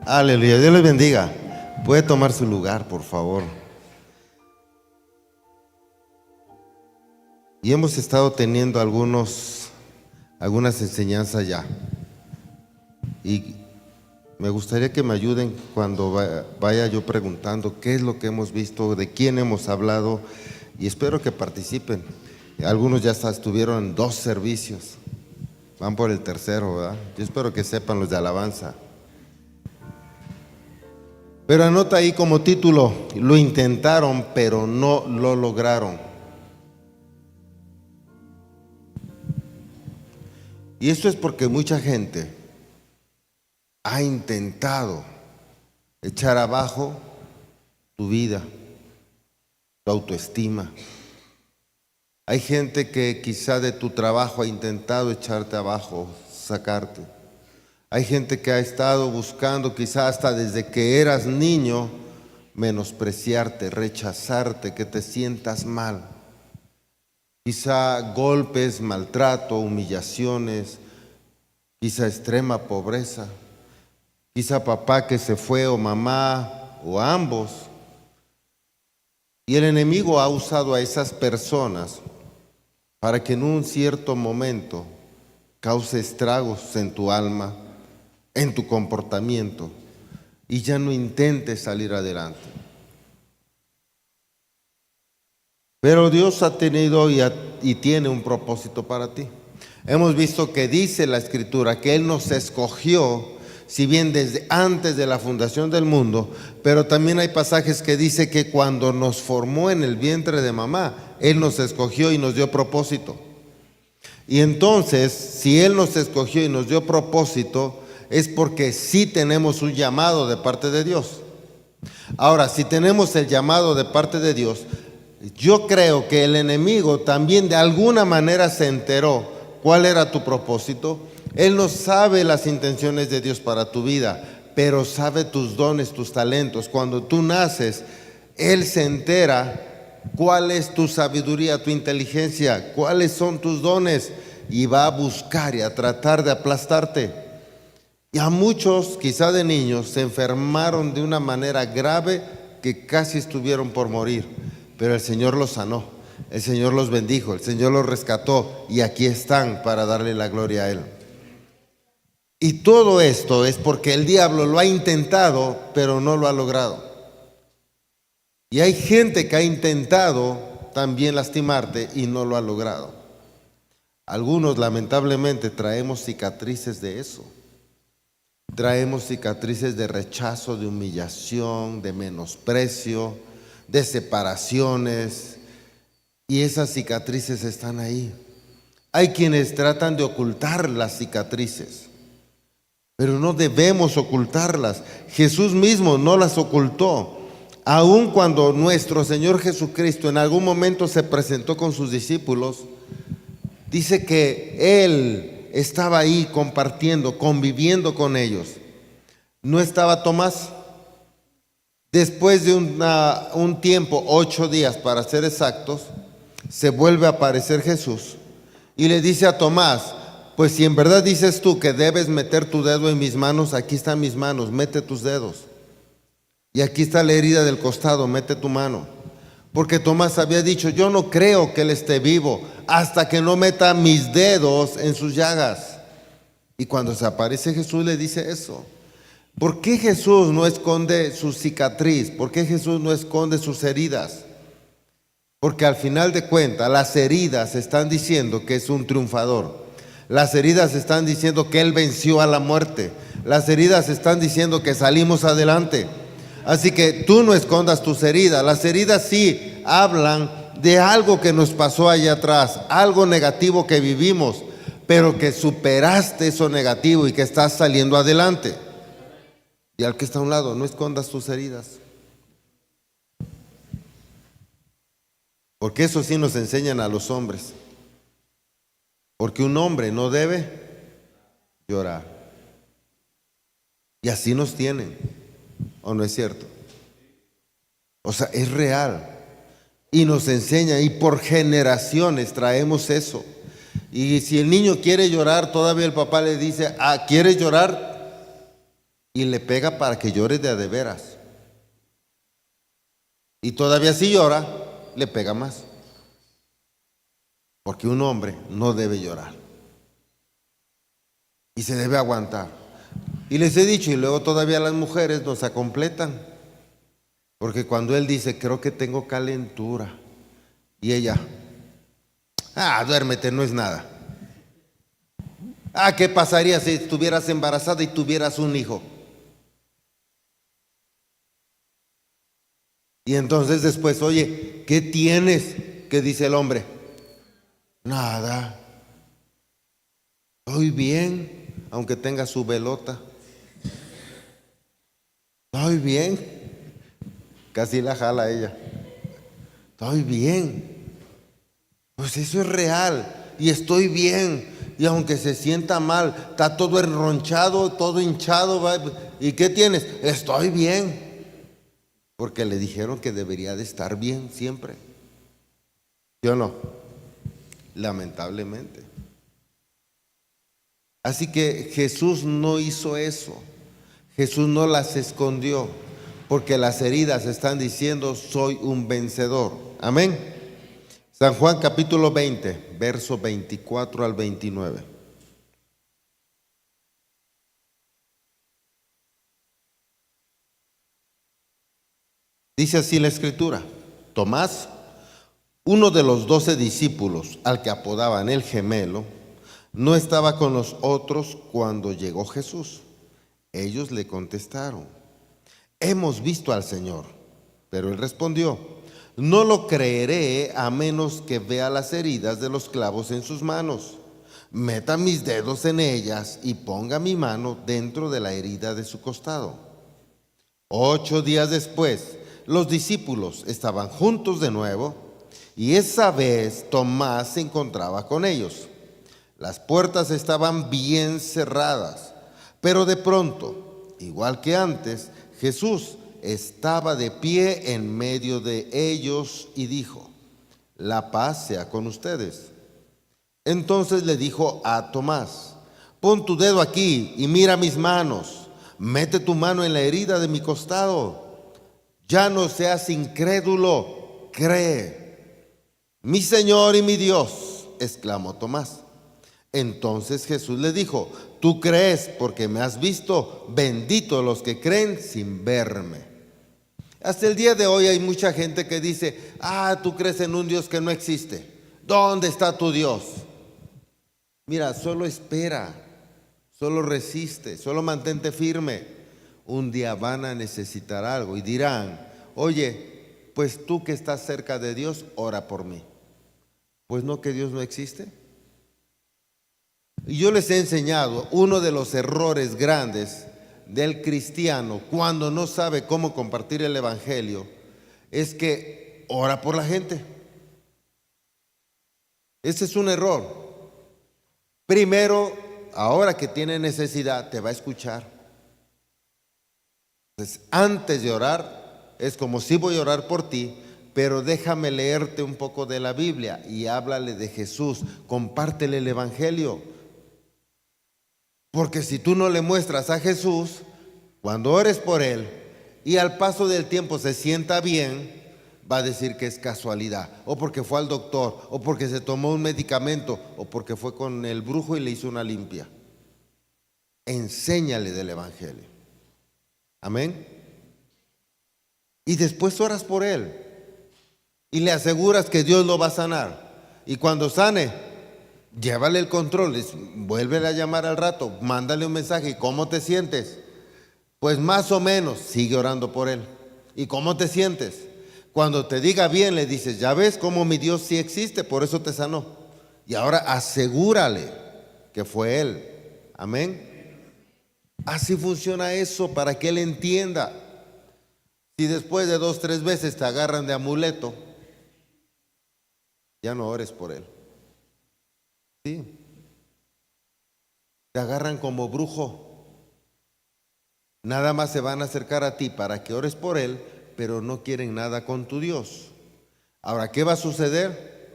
Aleluya, Dios les bendiga. Puede tomar su lugar, por favor. Y hemos estado teniendo algunas enseñanzas ya. Y me gustaría que me ayuden cuando vaya yo preguntando qué es lo que hemos visto, de quién hemos hablado, y espero que participen. Algunos ya hasta estuvieron en 2 servicios, van por el tercero, ¿verdad? Yo espero que sepan los de alabanza. Pero anota ahí como título: lo intentaron, pero no lo lograron. Y esto es porque mucha gente ha intentado echar abajo tu vida, tu autoestima. Hay gente que quizá de tu trabajo ha intentado echarte abajo, sacarte. Hay gente que ha estado buscando, quizá hasta desde que eras niño, menospreciarte, rechazarte, que te sientas mal. Quizá golpes, maltrato, humillaciones, quizá extrema pobreza, quizá papá que se fue o mamá o ambos. Y el enemigo ha usado a esas personas para que en un cierto momento cause estragos en tu alma, en tu comportamiento, y ya no intentes salir adelante. Pero Dios ha tenido y tiene un propósito para ti. Hemos visto que dice la Escritura que Él nos escogió, si bien desde antes de la fundación del mundo, pero también hay pasajes que dice que cuando nos formó en el vientre de mamá, Él nos escogió y nos dio propósito. Y entonces, si Él nos escogió y nos dio propósito, es porque sí tenemos un llamado de parte de Dios. Ahora, si tenemos el llamado de parte de Dios, yo creo que el enemigo también de alguna manera se enteró cuál era tu propósito. Él no sabe las intenciones de Dios para tu vida, pero sabe tus dones, tus talentos. Cuando tú naces, Él se entera cuál es tu sabiduría, tu inteligencia, cuáles son tus dones, y va a buscar y a tratar de aplastarte. Y a muchos, quizá de niños, se enfermaron de una manera grave que casi estuvieron por morir, pero el Señor los sanó, el Señor los bendijo, el Señor los rescató, y aquí están para darle la gloria a Él. Y todo esto es porque el diablo lo ha intentado, pero no lo ha logrado. Y hay gente que ha intentado también lastimarte y no lo ha logrado. Algunos lamentablemente traemos cicatrices de eso. Traemos cicatrices de rechazo, de humillación, de menosprecio, de separaciones, y esas cicatrices están ahí. Hay quienes tratan de ocultar las cicatrices, pero no debemos ocultarlas. Jesús mismo no las ocultó. Aun cuando nuestro Señor Jesucristo en algún momento se presentó con sus discípulos, dice que Él estaba ahí compartiendo, conviviendo con ellos. ¿No estaba Tomás? Después de un tiempo, 8 días para ser exactos, se vuelve a aparecer Jesús y le dice a Tomás: pues si en verdad dices tú que debes meter tu dedo en mis manos, aquí están mis manos, mete tus dedos. Y aquí está la herida del costado, mete tu mano. Porque Tomás había dicho: yo no creo que Él esté vivo hasta que no meta mis dedos en sus llagas. Y cuando se aparece Jesús le dice eso. ¿Por qué Jesús no esconde su cicatriz? ¿Por qué Jesús no esconde sus heridas? Porque al final de cuentas las heridas están diciendo que es un triunfador. Las heridas están diciendo que Él venció a la muerte. Las heridas están diciendo que salimos adelante. Así que tú no escondas tus heridas. Las heridas sí hablan de algo que nos pasó allá atrás, algo negativo que vivimos, pero que superaste eso negativo y que estás saliendo adelante. Y al que está a un lado, no escondas tus heridas. Porque eso sí nos enseñan a los hombres. Porque un hombre no debe llorar. Y así nos tienen. ¿O no es cierto? O sea, es real. Y nos enseña, y por generaciones traemos eso. Y si el niño quiere llorar, todavía el papá le dice: ¿quieres llorar? y le pega para que llore de veras. Y todavía si llora, le pega más. Porque un hombre no debe llorar. Y se debe aguantar. Y les he dicho, y luego todavía las mujeres nos acompletan. Porque cuando él dice, creo que tengo calentura, y ella, duérmete, no es nada. ¿Qué pasaría si estuvieras embarazada y tuvieras un hijo? Y entonces después, oye, ¿qué tienes? ¿Qué dice el hombre? Nada. Estoy bien, aunque tenga su velota. Estoy bien. Casi la jala ella. Estoy bien. Pues eso es real. Y estoy bien. Y aunque se sienta mal, está todo enronchado, todo hinchado. ¿Y qué tienes? Estoy bien. Porque le dijeron que debería de estar bien siempre. ¿Sí o no? Lamentablemente. Así que Jesús no hizo eso. Jesús no las escondió, porque las heridas están diciendo, soy un vencedor. Amén. San Juan capítulo 20, verso 24 al 29. Dice así la escritura: Tomás, uno de los 12 discípulos, al que apodaban el gemelo, no estaba con los otros cuando llegó Jesús. Ellos le contestaron, hemos visto al Señor. Pero él respondió, no lo creeré a menos que vea las heridas de los clavos en sus manos, meta mis dedos en ellas y ponga mi mano dentro de la herida de su costado. 8 días después, los discípulos estaban juntos de nuevo y esa vez Tomás se encontraba con ellos. Las puertas estaban bien cerradas, pero de pronto, igual que antes, Jesús estaba de pie en medio de ellos y dijo, la paz sea con ustedes. Entonces le dijo a Tomás, pon tu dedo aquí y mira mis manos, mete tu mano en la herida de mi costado. Ya no seas incrédulo, cree. Mi Señor y mi Dios, exclamó Tomás. Entonces Jesús le dijo, tú crees porque me has visto, benditos los que creen sin verme. Hasta el día de hoy hay mucha gente que dice, tú crees en un Dios que no existe. ¿Dónde está tu Dios? Mira, solo espera, solo resiste, solo mantente firme. Un día van a necesitar algo y dirán, oye, pues tú que estás cerca de Dios, ora por mí. Pues no, que Dios no existe. Y yo les he enseñado uno de los errores grandes del cristiano cuando no sabe cómo compartir el evangelio, es que ora por la gente. Ese es un error. Primero, ahora que tiene necesidad, te va a escuchar. Entonces, antes de orar, es como si voy a orar por ti, pero déjame leerte un poco de la Biblia y háblale de Jesús, compártele el evangelio. Porque si tú no le muestras a Jesús, cuando ores por Él y al paso del tiempo se sienta bien, va a decir que es casualidad, o porque fue al doctor, o porque se tomó un medicamento, o porque fue con el brujo y le hizo una limpia. Enséñale del evangelio. Amén. Y después oras por Él y le aseguras que Dios lo va a sanar. Y cuando sane, llévale el control, vuélvele a llamar al rato, mándale un mensaje. ¿Y cómo te sientes? Pues más o menos, sigue orando por él. ¿Y cómo te sientes? Cuando te diga bien, le dices, ya ves cómo mi Dios sí existe, por eso te sanó. Y ahora asegúrale que fue Él. Amén. Así funciona eso para que Él entienda. Si después de 2, 3 veces te agarran de amuleto, ya no ores por Él. Sí. Te agarran como brujo. Nada más se van a acercar a ti para que ores por Él, pero no quieren nada con tu Dios. Ahora, ¿qué va a suceder?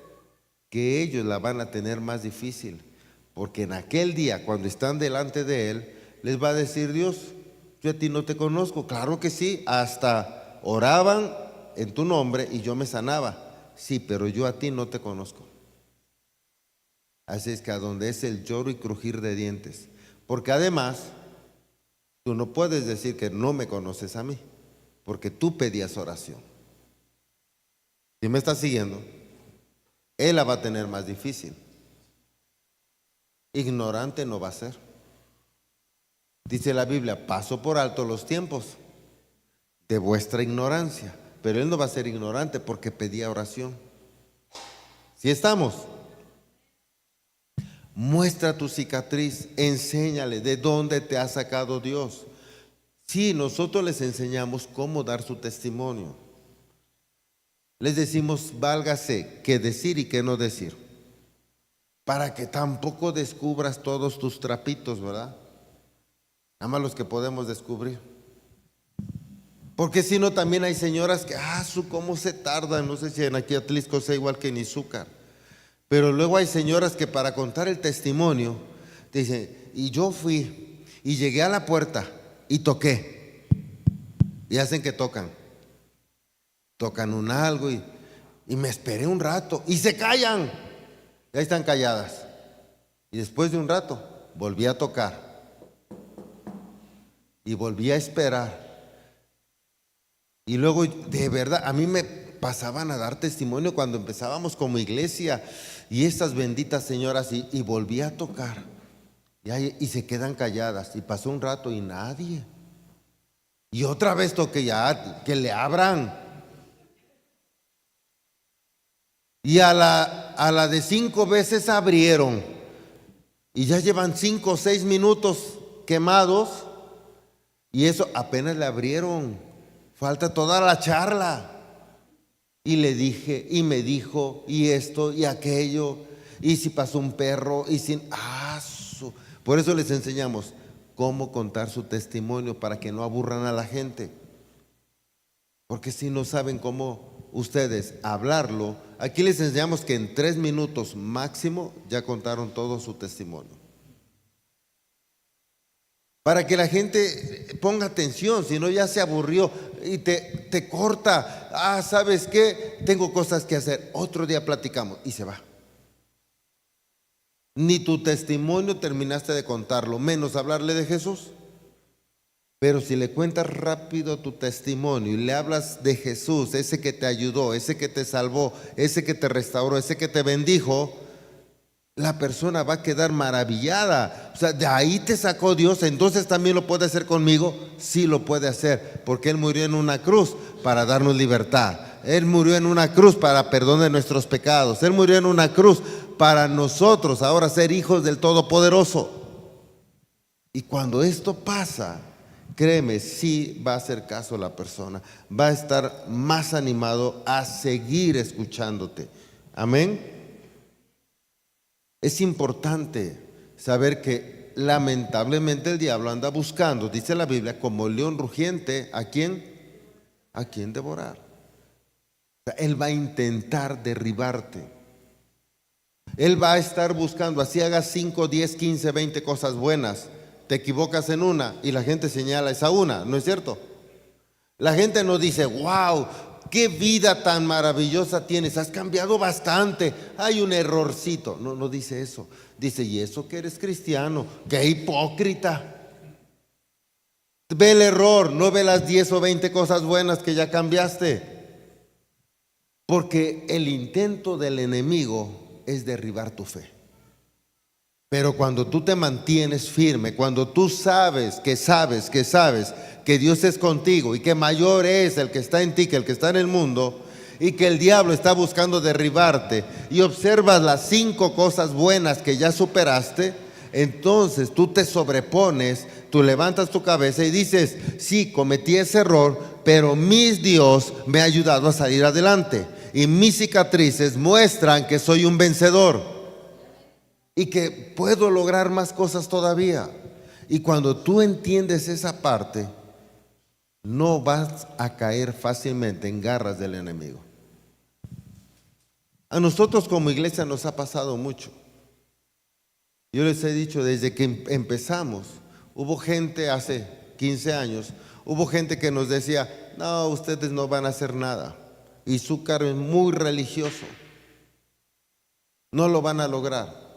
Que ellos la van a tener más difícil, porque en aquel día, cuando están delante de Él, les va a decir Dios, yo a ti no te conozco. Claro que sí, hasta oraban en tu nombre y yo me sanaba. Sí, pero yo a ti no te conozco. Así es que a donde es el lloro y crujir de dientes. Porque además, tú no puedes decir que no me conoces a mí, porque tú pedías oración. Si me estás siguiendo, él la va a tener más difícil. Ignorante no va a ser. Dice la Biblia, paso por alto los tiempos de vuestra ignorancia. Pero él no va a ser ignorante porque pedía oración. Si estamos, muestra tu cicatriz, enséñale de dónde te ha sacado Dios. Sí, nosotros les enseñamos cómo dar su testimonio. Les decimos, válgase qué decir y qué no decir, para que tampoco descubras todos tus trapitos, ¿verdad? Nada más los que podemos descubrir. Porque si no, también hay señoras que, cómo se tardan, no sé si en aquí Atlisco sea igual que en Izúcar, pero luego hay señoras que para contar el testimonio, te dicen, y yo fui, y llegué a la puerta, y toqué, y hacen que tocan un algo, y me esperé un rato, y se callan, y ahí están calladas, y después de un rato, volví a tocar, y volví a esperar. Y luego, de verdad, a mí me pasaban a dar testimonio cuando empezábamos como iglesia y estas benditas señoras y volví a tocar y se quedan calladas y pasó un rato y nadie. Y otra vez toqué, ya, que le abran. Y a la de 5 veces abrieron y ya llevan 5 o 6 minutos quemados y eso apenas le abrieron. Falta toda la charla. Y le dije, y me dijo, y esto, y aquello, y si pasó un perro, y sin... Por eso les enseñamos cómo contar su testimonio para que no aburran a la gente. Porque si no saben cómo ustedes hablarlo, aquí les enseñamos que en 3 minutos máximo ya contaron todo su testimonio. Para que la gente ponga atención, si no ya se aburrió y te corta. ¿Sabes qué? Tengo cosas que hacer, otro día platicamos y se va. Ni tu testimonio terminaste de contarlo, menos hablarle de Jesús. Pero si le cuentas rápido tu testimonio y le hablas de Jesús, ese que te ayudó, ese que te salvó, ese que te restauró, ese que te bendijo, la persona va a quedar maravillada. O sea, de ahí te sacó Dios, entonces también lo puede hacer conmigo. Sí lo puede hacer, porque Él murió en una cruz para darnos libertad. Él murió en una cruz para perdón de nuestros pecados. Él murió en una cruz para nosotros ahora ser hijos del Todopoderoso. Y cuando esto pasa, créeme, sí va a hacer caso la persona. Va a estar más animado a seguir escuchándote. Amén. Es importante saber que lamentablemente el diablo anda buscando, dice la Biblia, como león rugiente, ¿a quién? ¿A quién devorar? O sea, él va a intentar derribarte. Él va a estar buscando, así hagas 5, 10, 15, 20 cosas buenas, te equivocas en una y la gente señala esa una, ¿no es cierto? La gente no dice, wow, qué vida tan maravillosa tienes, has cambiado bastante, hay un errorcito. No dice eso. Dice, y eso que eres cristiano, qué hipócrita. Ve el error, no ve las 10 o 20 cosas buenas que ya cambiaste. Porque el intento del enemigo es derribar tu fe. Pero cuando tú te mantienes firme, cuando tú sabes que Dios es contigo y que mayor es el que está en ti que el que está en el mundo, y que el diablo está buscando derribarte, y observas las 5 cosas buenas que ya superaste, entonces tú te sobrepones, tú levantas tu cabeza y dices, sí, cometí ese error, pero mi Dios me ha ayudado a salir adelante, y mis cicatrices muestran que soy un vencedor y que puedo lograr más cosas todavía. Y cuando tú entiendes esa parte, no vas a caer fácilmente en garras del enemigo. A nosotros como iglesia nos ha pasado mucho. Yo les he dicho, desde que empezamos, hubo gente hace 15 años, hubo gente que nos decía, no, ustedes no van a hacer nada. Izúcar es muy religioso, no lo van a lograr.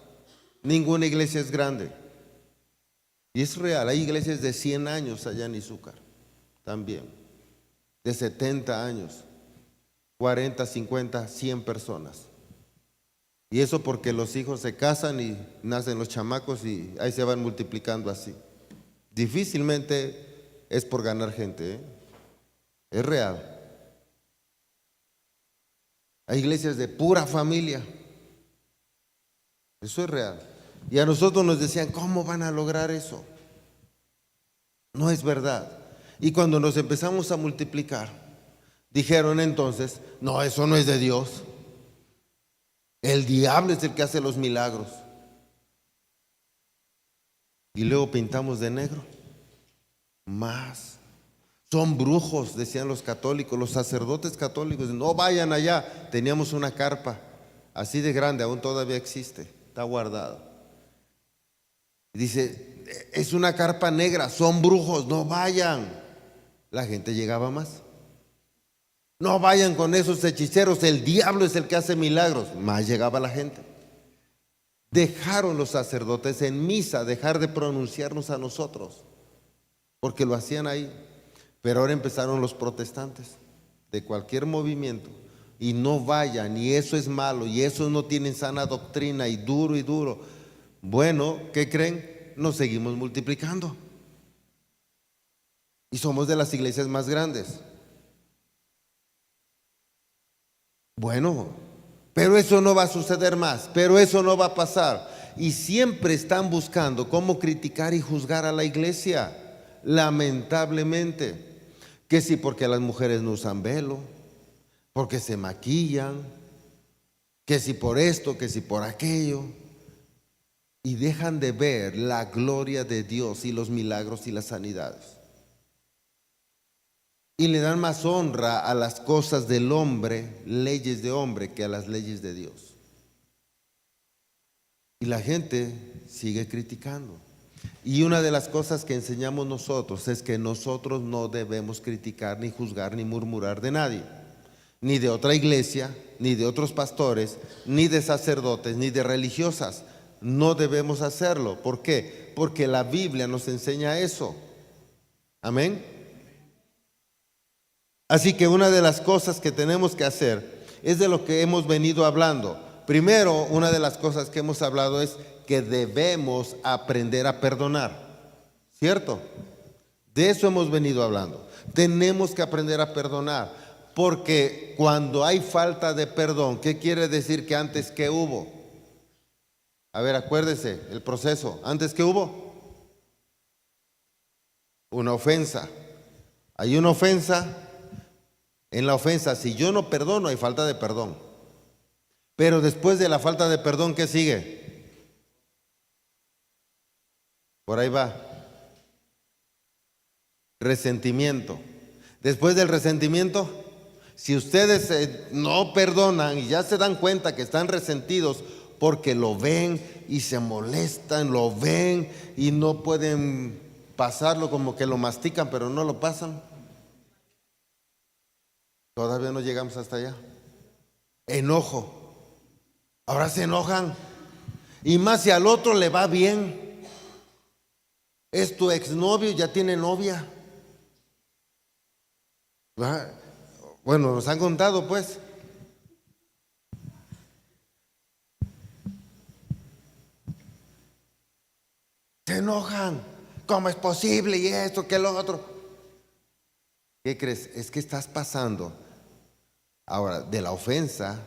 Ninguna iglesia es grande. Y es real, hay iglesias de 100 años allá en Izúcar, también, de 70 años, 40, 50, 100 personas. Y eso porque los hijos se casan y nacen los chamacos y ahí se van multiplicando así. Difícilmente es por ganar gente, ¿eh? Es real. Hay iglesias de pura familia. Eso es real. Y a nosotros nos decían, ¿cómo van a lograr eso? No es verdad. Y cuando nos empezamos a multiplicar, dijeron entonces, no, eso no es de Dios. El diablo es el que hace los milagros. Y luego pintamos de negro. Más. Son brujos, decían los católicos, los sacerdotes católicos. No vayan allá. Teníamos una carpa así de grande, aún todavía existe, está guardada. Dice, es una carpa negra, son brujos, no vayan. La gente llegaba más. No vayan con esos hechiceros, el diablo es el que hace milagros. Más llegaba la gente. Dejaron los sacerdotes en misa dejar de pronunciarnos a nosotros, porque lo hacían ahí. Pero ahora empezaron los protestantes de cualquier movimiento. Y no vayan, y eso es malo, y esos no tienen sana doctrina, y duro y duro. Bueno, ¿qué creen? Nos seguimos multiplicando. Y somos de las iglesias más grandes. Bueno, pero eso no va a suceder más, pero eso no va a pasar. Y siempre están buscando cómo criticar y juzgar a la iglesia, lamentablemente. Que sí, porque las mujeres no usan velo, porque se maquillan, que si por esto, que si por aquello. Y dejan de ver la gloria de Dios y los milagros y las sanidades. Y le dan más honra a las cosas del hombre, leyes de hombre, que a las leyes de Dios. Y la gente sigue criticando. Y una de las cosas que enseñamos nosotros es que nosotros no debemos criticar, ni juzgar, ni murmurar de nadie. Ni de otra iglesia, ni de otros pastores, ni de sacerdotes, ni de religiosas. No debemos hacerlo. ¿Por qué? Porque la Biblia nos enseña eso. Amén. Así que una de las cosas que tenemos que hacer es de lo que hemos venido hablando. Primero, una de las cosas que hemos hablado es que debemos aprender a perdonar. ¿Cierto? De eso hemos venido hablando. Tenemos que aprender a perdonar. Porque cuando hay falta de perdón, ¿qué quiere decir que antes que hubo? A ver, acuérdese el proceso. ¿Antes que hubo? Una ofensa. Hay una ofensa. En la ofensa, si yo no perdono, hay falta de perdón. Pero después de la falta de perdón, ¿qué sigue? Por ahí va. Resentimiento. Después del resentimiento, si ustedes no perdonan y ya se dan cuenta que están resentidos porque lo ven y se molestan, lo ven y no pueden pasarlo, como que lo mastican pero no lo pasan. Todavía no llegamos hasta allá. Enojo. Ahora se enojan. Y más si al otro le va bien. Es tu exnovio, ya tiene novia. Bueno, nos han contado pues. Se enojan. ¿Cómo es posible? Y esto, que lo otro. ¿Qué crees? Es que estás pasando ahora de la ofensa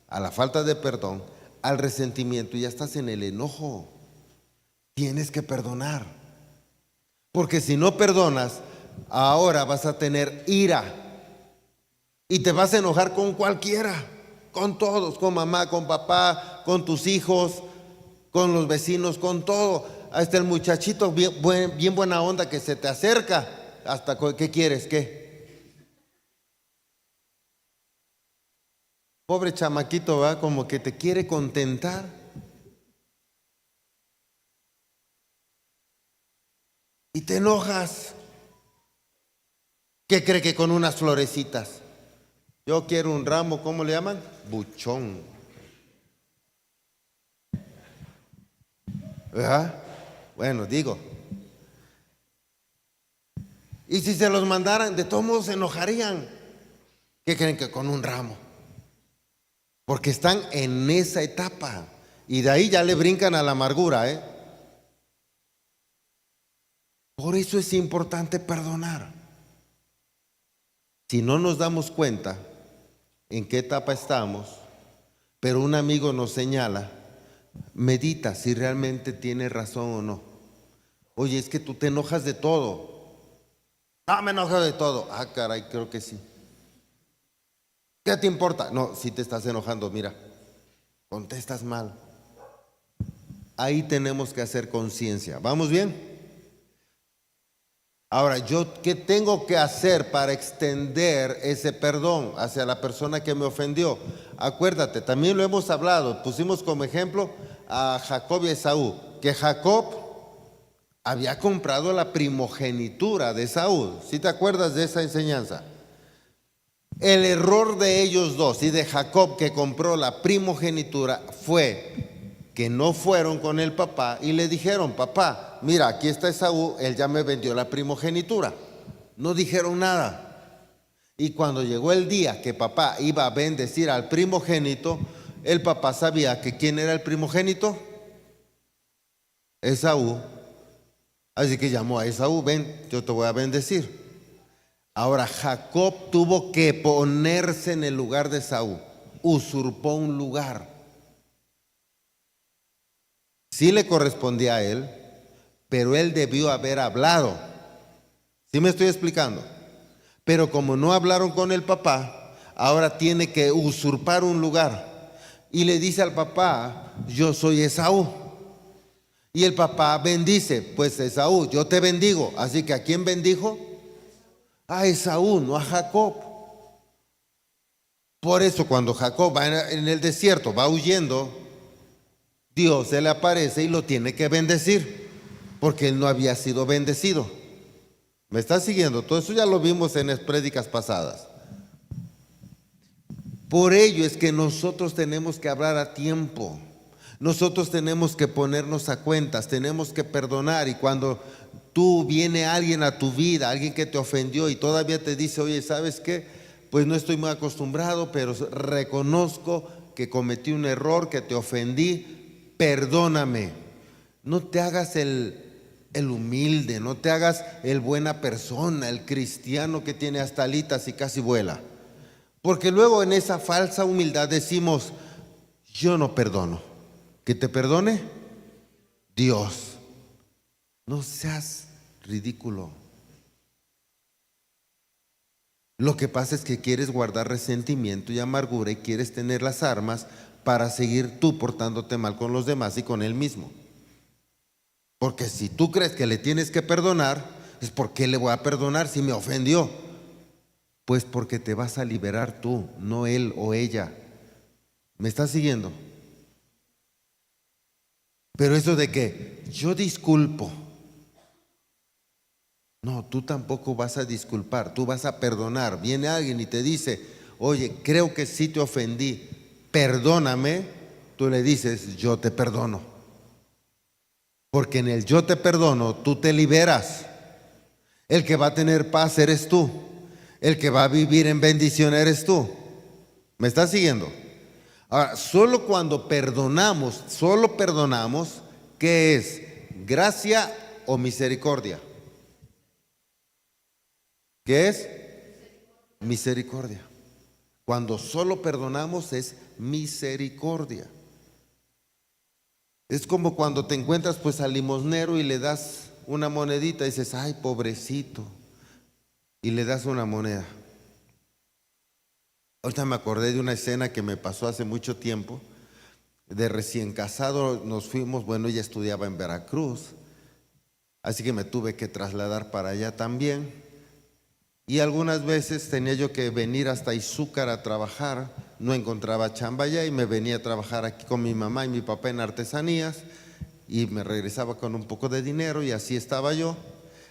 a la falta de perdón al resentimiento y ya estás en el enojo. Tienes que perdonar. Porque si no perdonas, ahora vas a tener ira. Y te vas a enojar con cualquiera, con todos, con mamá, con papá, con tus hijos, con los vecinos, con todo. Hasta el muchachito bien buena onda que se te acerca. Hasta, ¿qué quieres? ¿Qué? Pobre chamaquito, va como que te quiere contentar. Y te enojas. ¿Qué cree que con unas florecitas? Yo quiero un ramo, ¿cómo le llaman? Buchón. ¿Verdad? Bueno, digo. Y si se los mandaran, de todos modos se enojarían. ¿Qué creen que con un ramo? Porque están en esa etapa. Y de ahí ya le brincan a la amargura, ¿eh? Por eso es importante perdonar. Si no nos damos cuenta en qué etapa estamos, pero un amigo nos señala, medita si realmente tiene razón o no. Oye, es que tú te enojas de todo. Ah, me enojo de todo. Ah, caray, creo que sí. ¿Qué te importa? No, si te estás enojando, mira, contestas mal. Ahí tenemos que hacer conciencia. ¿Vamos bien? Ahora, ¿yo qué tengo que hacer para extender ese perdón hacia la persona que me ofendió? Acuérdate, también lo hemos hablado, pusimos como ejemplo a Jacob y Esaú, que Jacob había comprado la primogenitura de Esaú. ¿Sí te acuerdas de esa enseñanza? El error de ellos dos y de Jacob, que compró la primogenitura, fue que no fueron con el papá y le dijeron: papá, mira, aquí está Esaú, él ya me vendió la primogenitura. No dijeron nada. Y cuando llegó el día que papá iba a bendecir al primogénito, el papá sabía que ¿quién era el primogénito? Esaú. Así que llamó a Esaú: ven, yo te voy a bendecir. Ahora Jacob tuvo que ponerse en el lugar de Esaú, usurpó un lugar. Sí le correspondía a él, pero él debió haber hablado. ¿Sí me estoy explicando? Pero como no hablaron con el papá, ahora tiene que usurpar un lugar. Y le dice al papá: yo soy Esaú. Y el papá bendice: pues Esaú, yo te bendigo. Así que ¿a quién bendijo? A Esaú, no a Jacob. Por eso cuando Jacob va en el desierto, va huyendo, Dios se le aparece y lo tiene que bendecir, porque él no había sido bendecido. ¿Me estás siguiendo? Todo eso ya lo vimos en las prédicas pasadas. Por ello es que nosotros tenemos que hablar a tiempo. Nosotros tenemos que ponernos a cuentas, tenemos que perdonar. Y cuando viene alguien a tu vida, alguien que te ofendió y todavía te dice: oye, ¿sabes qué? Pues no estoy muy acostumbrado, pero reconozco que cometí un error, que te ofendí, perdóname. No te hagas el humilde, no te hagas el buena persona, el cristiano que tiene hasta alitas y casi vuela. Porque luego en esa falsa humildad decimos: yo no perdono. ¿Que te perdone? Dios. No seas ridículo. Lo que pasa es que quieres guardar resentimiento y amargura y quieres tener las armas para seguir tú portándote mal con los demás y con él mismo. Porque si tú crees que le tienes que perdonar, es ¿por qué le voy a perdonar si me ofendió? Pues porque te vas a liberar tú, no él o ella. ¿Me estás siguiendo? Pero eso de que yo disculpo, no, tú tampoco vas a disculpar, tú vas a perdonar. Viene alguien y te dice: oye, creo que sí te ofendí, perdóname. Tú le dices: yo te perdono. Porque en el yo te perdono, tú te liberas. El que va a tener paz eres tú. El que va a vivir en bendición eres tú. ¿Me estás siguiendo? Ahora, solo cuando perdonamos, ¿qué es? ¿Gracia o misericordia? ¿Qué es? Misericordia. Cuando solo perdonamos es misericordia. Es como cuando te encuentras pues al limosnero y le das una monedita y dices: ay, pobrecito, y le das una moneda. Ahorita me acordé de una escena que me pasó hace mucho tiempo. De recién casado nos fuimos, bueno, ella estudiaba en Veracruz, así que me tuve que trasladar para allá también. Y algunas veces tenía yo que venir hasta Izúcar a trabajar, no encontraba chamba allá y me venía a trabajar aquí con mi mamá y mi papá en artesanías y me regresaba con un poco de dinero y así estaba yo.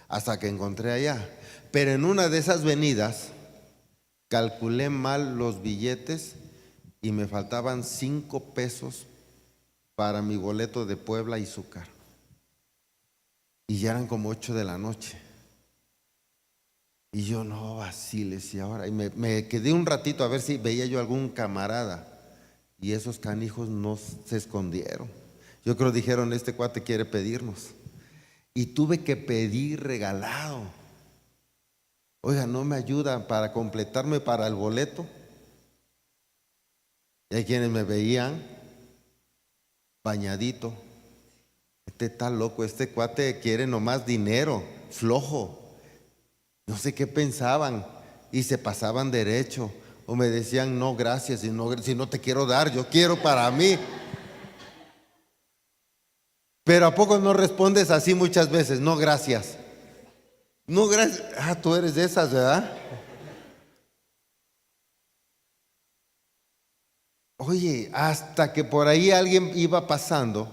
hasta que encontré allá. Pero en una de esas venidas calculé mal los billetes y me faltaban 5 pesos para mi boleto de Puebla y Zúcar. Y ya eran como 8 de la noche. Y yo no vaciles y ahora. Y me quedé un ratito a ver si veía yo algún camarada. Y esos canijos no se escondieron. Yo creo dijeron, este cuate quiere pedirnos. Y tuve que pedir regalado. Oiga, ¿no me ayudan para completarme para el boleto? Y hay quienes me veían bañadito. Este está loco, este cuate quiere nomás dinero, flojo. No sé qué pensaban y se pasaban derecho. O me decían, no, gracias, si no te quiero dar, yo quiero para mí. Pero ¿a poco no respondes así muchas veces? No, gracias. No, gracias. Ah, tú eres de esas, ¿verdad? Oye, hasta que por ahí alguien iba pasando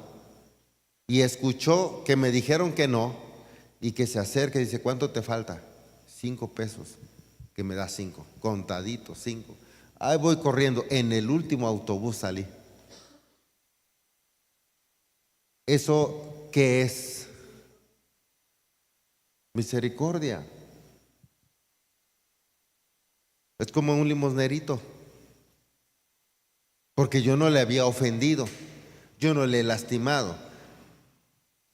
y escuchó que me dijeron que no y que se acerca y dice, ¿cuánto te falta? 5 pesos, que me da 5, contadito, 5. Ahí voy corriendo, en el último autobús salí. ¿Eso qué es? Misericordia. Es como un limosnerito, porque yo no le había ofendido, yo no le he lastimado.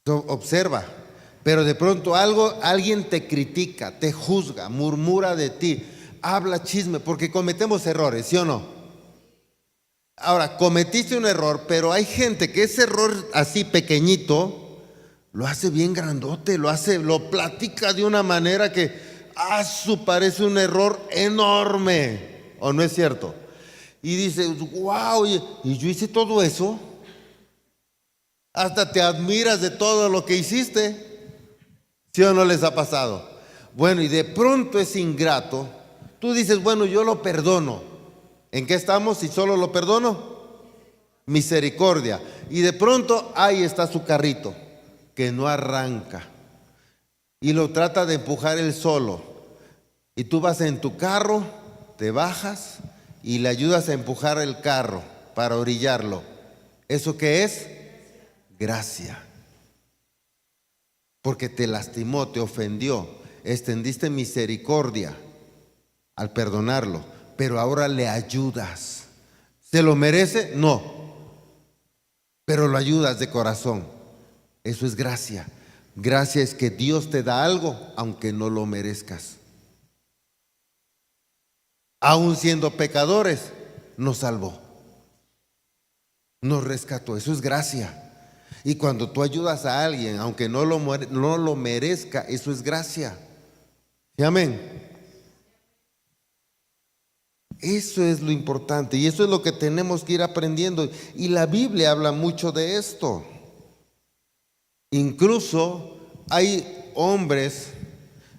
Observa, pero de pronto alguien te critica, te juzga, murmura de ti, habla chisme, porque cometemos errores, ¿sí o no? Ahora, cometiste un error, pero hay gente que ese error así pequeñito lo hace bien grandote, lo platica de una manera que parece un error enorme, ¿o no es cierto? Y dices, wow, y yo hice todo eso. Hasta te admiras de todo lo que hiciste. ¿Sí o no les ha pasado? Bueno, y de pronto es ingrato. Tú dices, bueno, yo lo perdono. ¿En qué estamos si solo lo perdono? Misericordia. Y de pronto ahí está su carrito, que no arranca. Y lo trata de empujar él solo. Y tú vas en tu carro, te bajas y le ayudas a empujar el carro para orillarlo. ¿Eso qué es? Gracia. Porque te lastimó, te ofendió, extendiste misericordia al perdonarlo, pero ahora le ayudas. ¿Se lo merece? No, pero lo ayudas de corazón. Eso es gracia. Gracia es que Dios te da algo aunque no lo merezcas. Aún siendo pecadores, nos salvó, nos rescató. Eso es gracia. Y cuando tú ayudas a alguien, aunque no lo merezca, eso es gracia. ¿Sí, amén? Eso es lo importante y eso es lo que tenemos que ir aprendiendo. Y la Biblia habla mucho de esto. Incluso hay hombres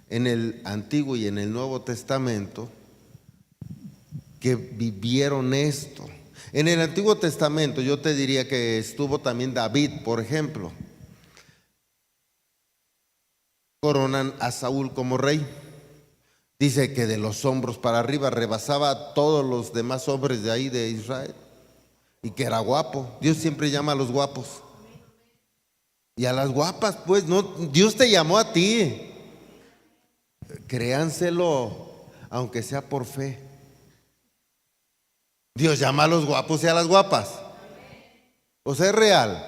en el Antiguo y en el Nuevo Testamento que vivieron esto. En el Antiguo Testamento yo te diría que estuvo también David, por ejemplo. Coronan a Saúl como rey. Dice que de los hombros para arriba rebasaba a todos los demás hombres de ahí de Israel. Y que era guapo. Dios siempre llama a los guapos. Y a las guapas, pues, no, Dios te llamó a ti. Créanselo, aunque sea por fe. Dios llama a los guapos y a las guapas. O sea, es real.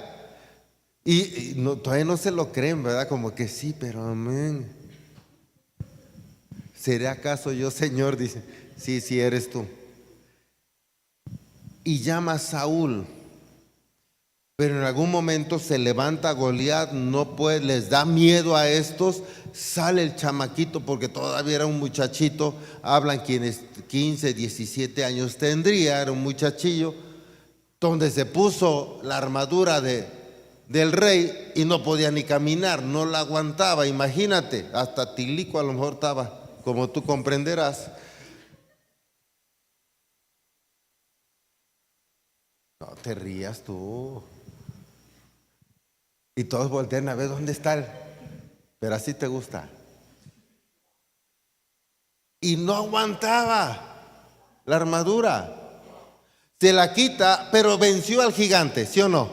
Y todavía no se lo creen, ¿verdad? Como que sí, pero amén. ¿Seré acaso yo, Señor? Dice, sí, sí eres tú. Y llama a Saúl. Pero en algún momento se levanta Goliat, no puede, les da miedo a estos, sale el chamaquito porque todavía era un muchachito, hablan quienes 15, 17 años tendría, era un muchachillo, donde se puso la armadura del rey y no podía ni caminar, no la aguantaba, imagínate, hasta tilico a lo mejor estaba, como tú comprenderás. No te rías tú. Y todos voltean a ver dónde está pero así te gusta. y no aguantaba la armadura. Se la quita, pero venció al gigante, ¿sí o no?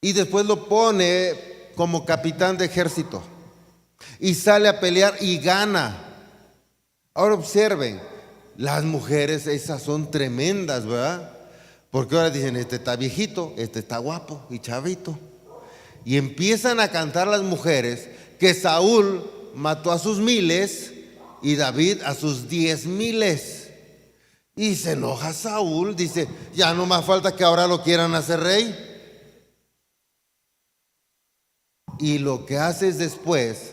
Y después lo pone como capitán de ejército y sale a pelear y gana. Ahora observen, las mujeres esas son tremendas, ¿verdad? Porque ahora dicen, este está viejito, este está guapo y chavito. Y empiezan a cantar las mujeres que Saúl mató a sus miles y David a sus 10,000. Y se enoja Saúl, dice, ya no más falta que ahora lo quieran hacer rey. Y lo que hace es después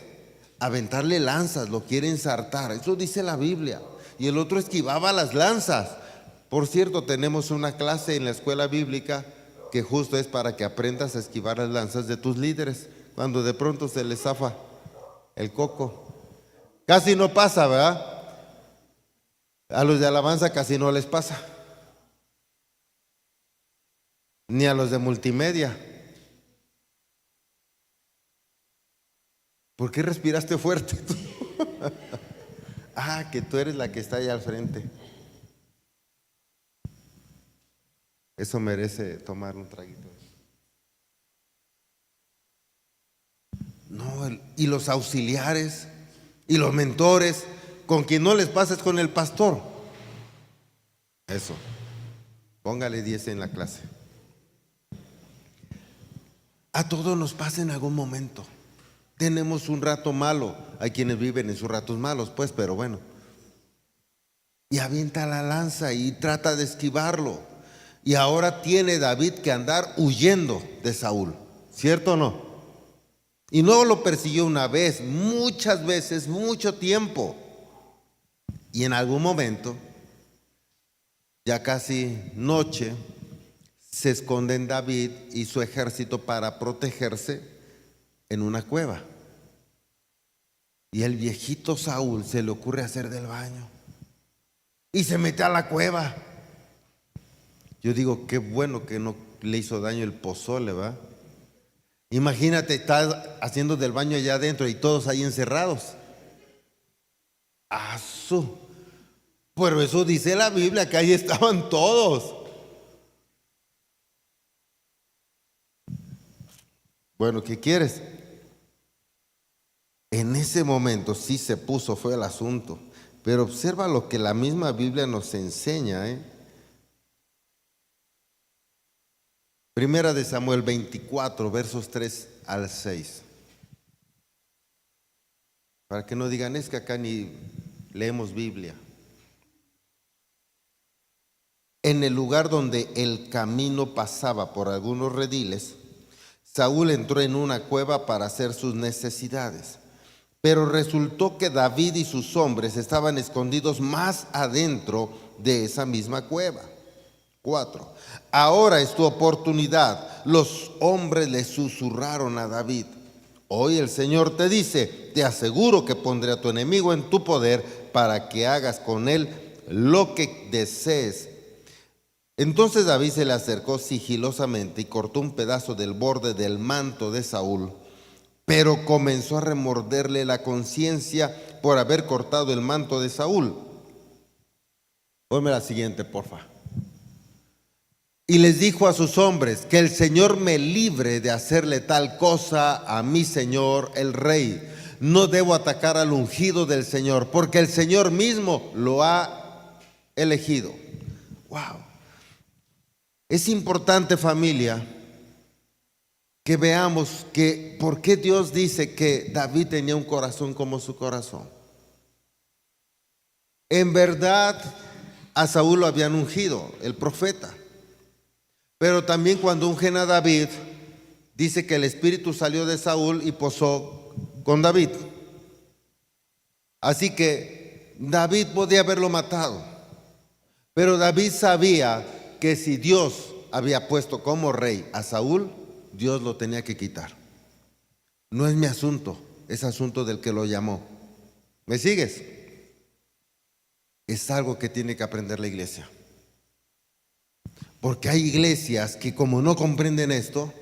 aventarle lanzas, lo quiere ensartar. Eso dice la Biblia. Y el otro esquivaba las lanzas. Por cierto, tenemos una clase en la escuela bíblica que justo es para que aprendas a esquivar las lanzas de tus líderes cuando de pronto se les zafa el coco. Casi no pasa, ¿verdad? A los de alabanza casi no les pasa, ni a los de multimedia. ¿Por qué respiraste fuerte tú? Ah, que tú eres la que está allá al frente. Eso merece tomar un traguito. No, y los auxiliares y los mentores, con quien no les pasa es con el pastor. Eso, póngale 10 en la clase. A todos nos pasa en algún momento. Tenemos un rato malo. Hay quienes viven en sus ratos malos, pues, pero bueno. Y avienta la lanza y trata de esquivarlo. Y ahora tiene David que andar huyendo de Saúl, ¿cierto o no? Y no lo persiguió una vez, muchas veces, mucho tiempo. Y en algún momento, ya casi noche, se esconden David y su ejército para protegerse en una cueva. Y el viejito Saúl se le ocurre hacer del baño y se mete a la cueva. Yo digo, qué bueno que no le hizo daño el pozole, ¿va? Imagínate, está haciendo del baño allá adentro y todos ahí encerrados. ¡Asu! Pero eso dice la Biblia, que ahí estaban todos. Bueno, ¿qué quieres? En ese momento sí se puso, fue el asunto. Pero observa lo que la misma Biblia nos enseña, ¿eh? Primera de Samuel 24, versos 3 al 6. Para que no digan, es que acá ni leemos Biblia. En el lugar donde el camino pasaba por algunos rediles, Saúl entró en una cueva para hacer sus necesidades. Pero resultó que David y sus hombres estaban escondidos más adentro de esa misma cueva. 4. Ahora es tu oportunidad. Los hombres le susurraron a David: hoy el Señor te dice, te aseguro que pondré a tu enemigo en tu poder para que hagas con él lo que desees. Entonces David se le acercó sigilosamente y cortó un pedazo del borde del manto de Saúl, pero comenzó a remorderle la conciencia por haber cortado el manto de Saúl. Ponme la siguiente, porfa. Y les dijo a sus hombres: que el Señor me libre de hacerle tal cosa a mi señor el rey. No debo atacar al ungido del Señor, porque el Señor mismo lo ha elegido. Wow. Es importante, familia, que veamos que por qué Dios dice que David tenía un corazón como su corazón. En verdad, a Saúl lo habían ungido, el profeta. Pero también cuando ungen a David, dice que el espíritu salió de Saúl y posó con David. Así que David podía haberlo matado. Pero David sabía que si Dios había puesto como rey a Saúl, Dios lo tenía que quitar. No es mi asunto, es asunto del que lo llamó. ¿Me sigues? Es algo que tiene que aprender la iglesia. Porque hay iglesias que, como no comprenden esto,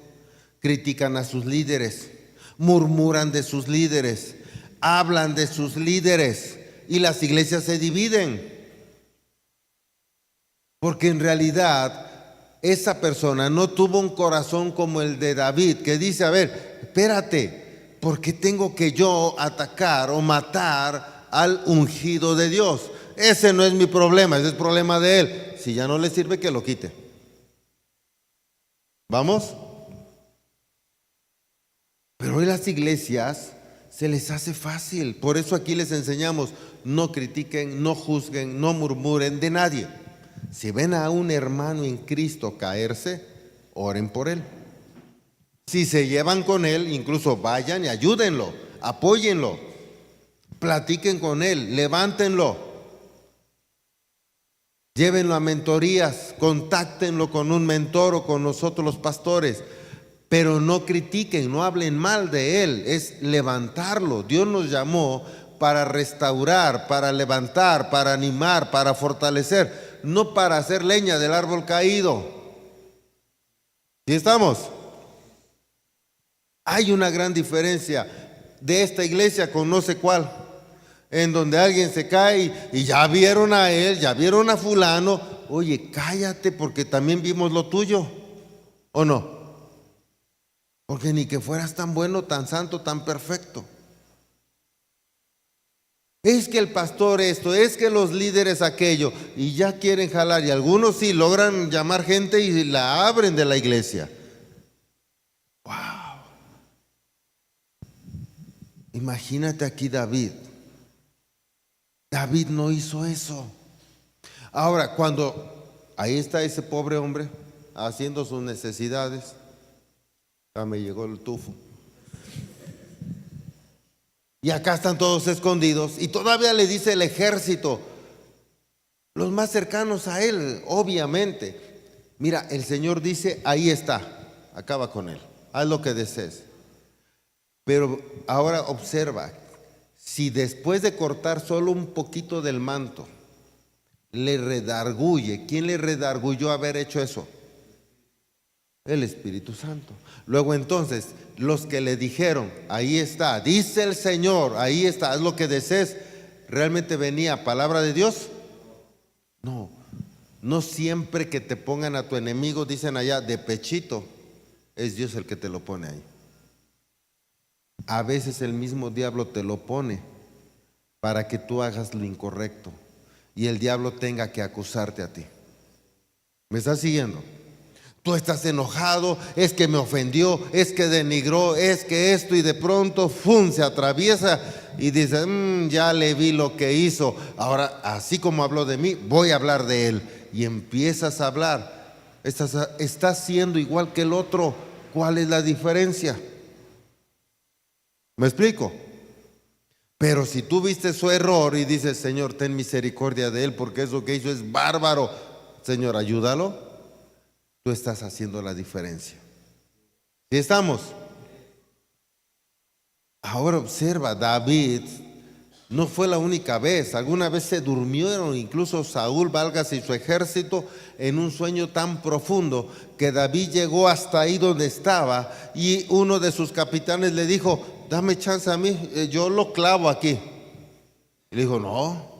critican a sus líderes, murmuran de sus líderes, hablan de sus líderes, y las iglesias se dividen. Porque en realidad esa persona no tuvo un corazón como el de David, que dice, a ver, espérate, ¿por qué tengo que yo atacar o matar al ungido de Dios? Ese no es mi problema, ese es el problema de él. Si ya no le sirve, que lo quite. ¿Vamos? Pero hoy las iglesias se les hace fácil. Por eso aquí les enseñamos, no critiquen, no juzguen, no murmuren de nadie. Si ven a un hermano en Cristo caerse, oren por él. Si se llevan con él, incluso vayan y ayúdenlo, apóyenlo, platiquen con él, levántenlo, llévenlo a mentorías, contáctenlo con un mentor o con nosotros los pastores, pero no critiquen, no hablen mal de él, es levantarlo. Dios nos llamó para restaurar, para levantar, para animar, para fortalecer, no para hacer leña del árbol caído. ¿Sí estamos? Hay una gran diferencia de esta iglesia con no sé cuál, en donde alguien se cae y ya vieron a él, ya vieron a fulano. Oye, cállate porque también vimos lo tuyo, ¿o no? Porque ni que fueras tan bueno, tan santo, tan perfecto. Es que el pastor esto, es que los líderes aquello, y ya quieren jalar, y algunos sí logran llamar gente y la abren de la iglesia. ¡Wow! Imagínate aquí David. David no hizo eso. Ahora, cuando ahí está ese pobre hombre haciendo sus necesidades, ya me llegó el tufo. Y acá están todos escondidos y todavía le dice el ejército, los más cercanos a él, obviamente. Mira, el Señor dice, ahí está, acaba con él, haz lo que desees. Pero ahora observa, si después de cortar solo un poquito del manto, le redarguye, ¿quién le redarguyó haber hecho eso? El Espíritu Santo. Luego entonces, los que le dijeron, ahí está, dice el Señor, ahí está, haz lo que desees, ¿realmente venía palabra de Dios? No, no siempre que te pongan a tu enemigo, dicen allá, de pechito, es Dios el que te lo pone ahí. A veces el mismo diablo te lo pone para que tú hagas lo incorrecto y el diablo tenga que acusarte a ti. ¿Me estás siguiendo? Tú estás enojado, es que me ofendió, es que denigró, es que esto, y de pronto ¡fum!, se atraviesa y dice, ya le vi lo que hizo, ahora así como habló de mí, voy a hablar de él. Y empiezas a hablar, estás siendo igual que el otro. ¿Cuál es la diferencia? ¿Me explico? Pero si tú viste su error y dices, Señor, ten misericordia de él porque eso que hizo es bárbaro, Señor, ayúdalo, tú estás haciendo la diferencia. ¿Sí estamos? Ahora observa, David no fue la única vez. Alguna vez se durmieron, incluso Saúl, válgase, y su ejército, en un sueño tan profundo que David llegó hasta ahí donde estaba y uno de sus capitanes le dijo, dame chance a mí, yo lo clavo aquí. Y le dijo, no.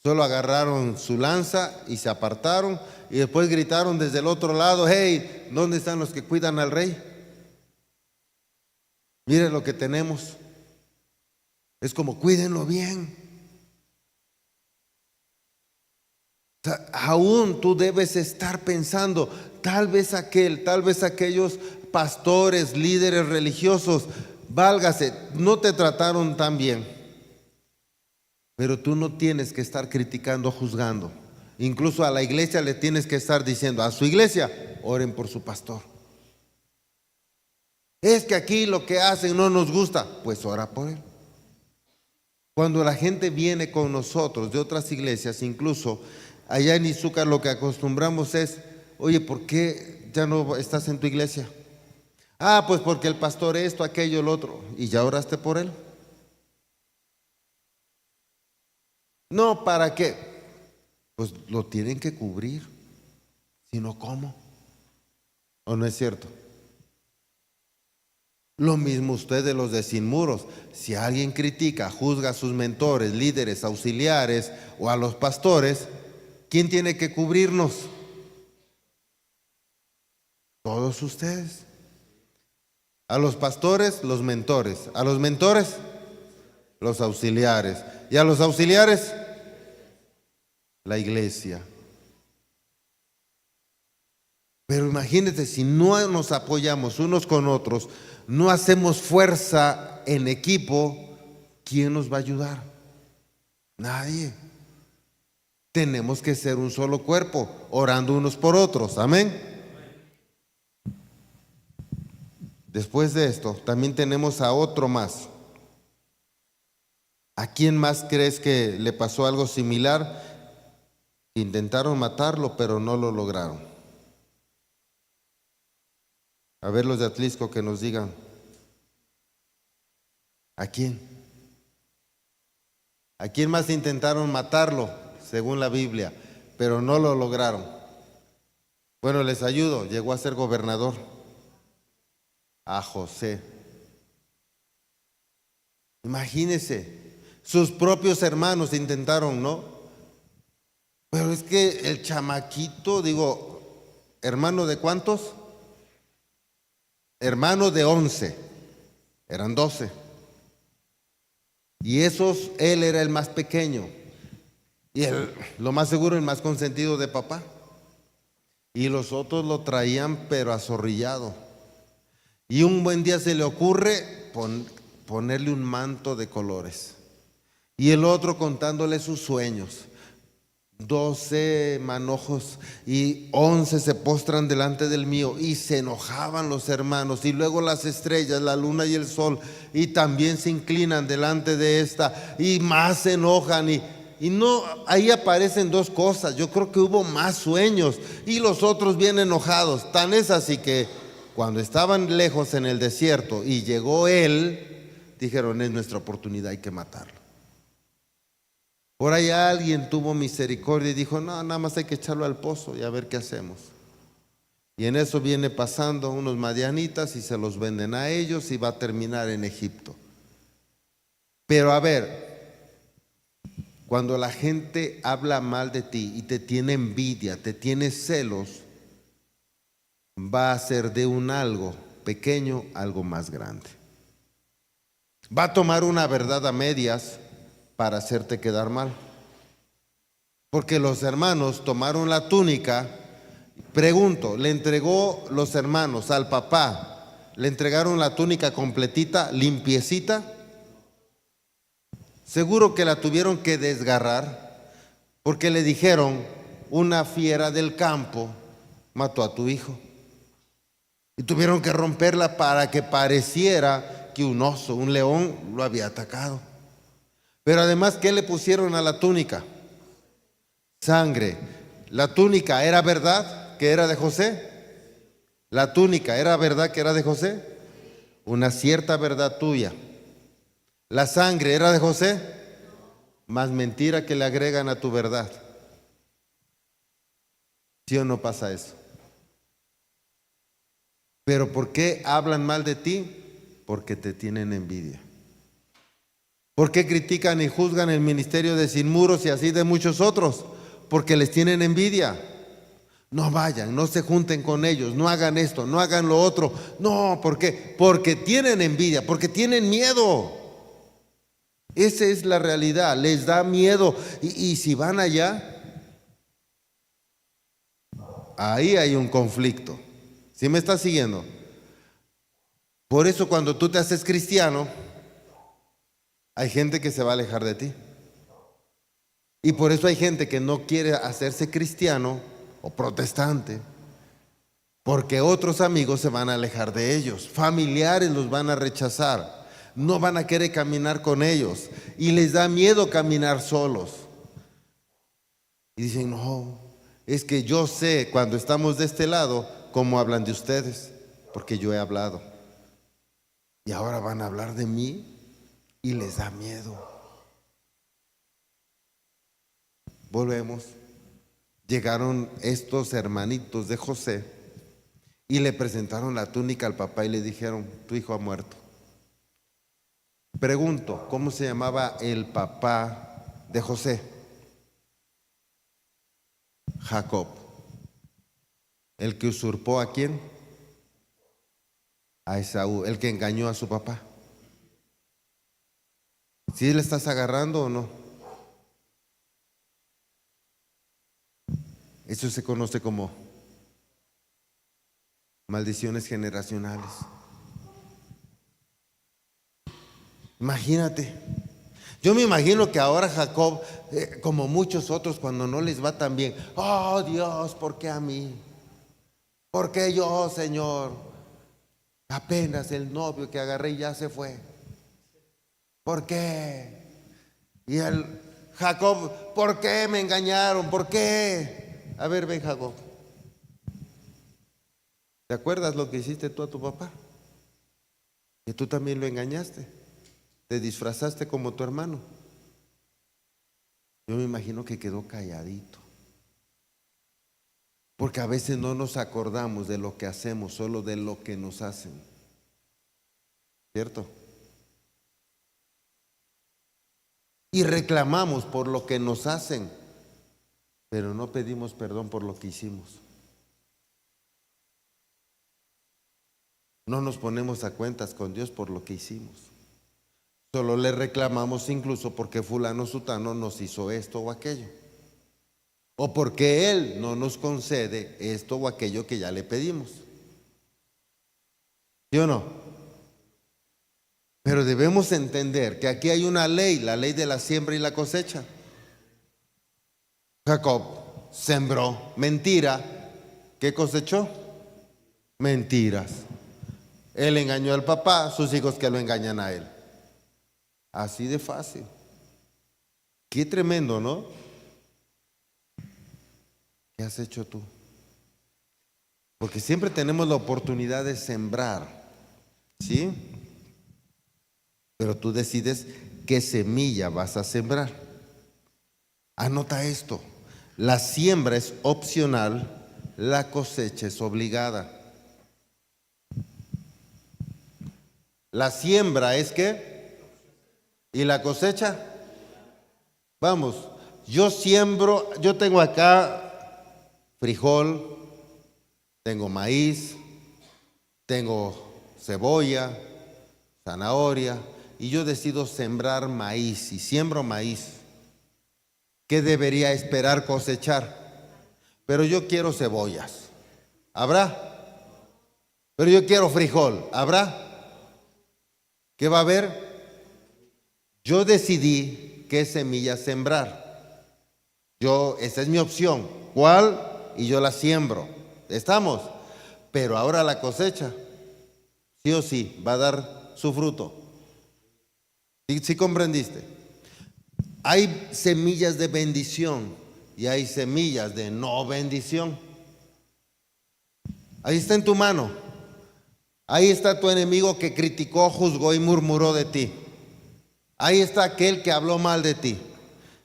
Solo agarraron su lanza y se apartaron y después gritaron desde el otro lado, hey, ¿dónde están los que cuidan al rey? Miren lo que tenemos. Es como, cuídenlo bien. O sea, aún tú debes estar pensando, tal vez aquellos pastores, líderes religiosos, válgase, no te trataron tan bien. Pero tú no tienes que estar criticando, juzgando. Incluso a la iglesia le tienes que estar diciendo, a su iglesia, oren por su pastor. Es que aquí lo que hacen no nos gusta, pues ora por él. Cuando la gente viene con nosotros de otras iglesias, incluso allá en Izúcar lo que acostumbramos es, oye, ¿por qué ya no estás en tu iglesia? Ah, pues porque el pastor esto, aquello, lo otro. ¿Y ya oraste por él? No, ¿para qué? Pues lo tienen que cubrir, si no, ¿cómo? ¿O no es cierto? Lo mismo ustedes, los de Sin Muros. Si alguien critica, juzga a sus mentores, líderes, auxiliares o a los pastores, ¿quién tiene que cubrirnos? Todos ustedes. A los pastores, los mentores. A los mentores, los auxiliares. Y a los auxiliares, la iglesia. Pero imagínate, si no nos apoyamos unos con otros, no hacemos fuerza en equipo, ¿quién nos va a ayudar? Nadie. Tenemos que ser un solo cuerpo, orando unos por otros. Amén. Después de esto, también tenemos a otro más. ¿A quién más crees que le pasó algo similar? Intentaron matarlo, pero no lo lograron. A ver los de Atlisco que nos digan. ¿A quién? ¿A quién más intentaron matarlo, según la Biblia, pero no lo lograron? Bueno, les ayudo, llegó a ser gobernador. A José. Imagínense, sus propios hermanos intentaron, ¿no? Pero es que el chamaquito, digo, ¿hermano de cuántos? Hermano de 11, eran 12. Y esos, él era el más pequeño. Y él, lo más seguro, el más consentido de papá. Y los otros lo traían pero azorrillado. Y un buen día se le ocurre ponerle un manto de colores. Y el otro contándole sus sueños. 12 manojos y 11 se postran delante del mío. Y se enojaban los hermanos. Y luego las estrellas, la luna y el sol, y también se inclinan delante de esta. Y más se enojan. Y no, ahí aparecen dos cosas. Yo creo que hubo más sueños. Y los otros bien enojados. Tan es así que cuando estaban lejos en el desierto y llegó él, dijeron: es nuestra oportunidad, hay que matarlo. Por ahí alguien tuvo misericordia y dijo: no, nada más hay que echarlo al pozo y a ver qué hacemos. Y en eso viene pasando unos madianitas y se los venden a ellos y va a terminar en Egipto. Pero a ver, cuando la gente habla mal de ti y te tiene envidia, te tiene celos, va a hacer de un algo pequeño algo más grande. Va a tomar una verdad a medias para hacerte quedar mal. Porque los hermanos tomaron la túnica. Pregunto, ¿le entregó los hermanos al papá? ¿Le entregaron la túnica completita, limpiecita? Seguro que la tuvieron que desgarrar, porque le dijeron: una fiera del campo mató a tu hijo. Y tuvieron que romperla para que pareciera que un oso, un león, lo había atacado. Pero además, ¿qué le pusieron a la túnica? Sangre. ¿La túnica era verdad que era de José? ¿La túnica era verdad que era de José? Una cierta verdad tuya. ¿La sangre era de José? Más mentira que le agregan a tu verdad. ¿Sí o no pasa eso? ¿Pero por qué hablan mal de ti? Porque te tienen envidia. ¿Por qué critican y juzgan el ministerio de Sin Muros y así de muchos otros? Porque les tienen envidia. No vayan, no se junten con ellos, no hagan esto, no hagan lo otro. No, ¿por qué? Porque tienen envidia, porque tienen miedo. Esa es la realidad, les da miedo. Y si van allá, ahí hay un conflicto. ¿Sí me estás siguiendo? Por eso cuando tú te haces cristiano, hay gente que se va a alejar de ti. Y por eso hay gente que no quiere hacerse cristiano o protestante, porque otros amigos se van a alejar de ellos, familiares los van a rechazar, no van a querer caminar con ellos y les da miedo caminar solos. Y dicen: no, es que yo sé cuando estamos de este lado cómo hablan de ustedes, porque yo he hablado. Y ahora van a hablar de mí y les da miedo. Volvemos. Llegaron estos hermanitos de José Y le presentaron la túnica al papá y le dijeron: tu hijo ha muerto. Pregunto, ¿cómo se llamaba el papá de José? Jacob. ¿El que usurpó a quién? A Esaú, el que engañó a su papá. ¿Sí le estás agarrando o no? Eso se conoce como maldiciones generacionales. Imagínate. Yo me imagino que ahora Jacob, como muchos otros, cuando no les va tan bien: oh Dios, ¿por qué a mí? ¿Por qué yo, Señor? Apenas el novio que agarré ya se fue. ¿Por qué? Y el Jacob: ¿por qué me engañaron? ¿Por qué? A ver, ven, Jacob. ¿Te acuerdas lo que hiciste tú a tu papá? Que tú también lo engañaste. Te disfrazaste como tu hermano. Yo me imagino que quedó calladito. Porque a veces no nos acordamos de lo que hacemos, solo de lo que nos hacen. ¿Cierto? Y reclamamos por lo que nos hacen, pero no pedimos perdón por lo que hicimos. No nos ponemos a cuentas con Dios por lo que hicimos. Solo le reclamamos incluso porque fulano sutano nos hizo esto o aquello. O porque Él no nos concede esto o aquello que ya le pedimos. ¿Sí o no? Pero debemos entender que aquí hay una ley, la ley de la siembra y la cosecha. Jacob sembró mentira. ¿Qué cosechó? Mentiras. Él engañó al papá, sus hijos que lo engañan a él. Así de fácil. Qué tremendo, ¿no? ¿Qué has hecho tú? Porque siempre tenemos la oportunidad de sembrar, ¿sí? Pero tú decides qué semilla vas a sembrar. Anota esto: la siembra es opcional, la cosecha es obligada. La siembra es ¿qué? ¿Y la cosecha? Vamos, yo siembro, yo tengo acá frijol, tengo maíz, tengo cebolla, zanahoria, y yo decido sembrar maíz y siembro maíz. ¿Qué debería esperar cosechar? Pero yo quiero cebollas. ¿Habrá? Pero yo quiero frijol. ¿Habrá? ¿Qué va a haber? Yo decidí qué semilla sembrar. Esa es mi opción. ¿Cuál? Y yo la siembro. ¿Estamos? Pero ahora la cosecha, sí o sí, va a dar su fruto. ¿Sí comprendiste? Hay semillas de bendición y hay semillas de no bendición. Ahí está en tu mano. Ahí está tu enemigo que criticó, juzgó y murmuró de ti. Ahí está aquel que habló mal de ti.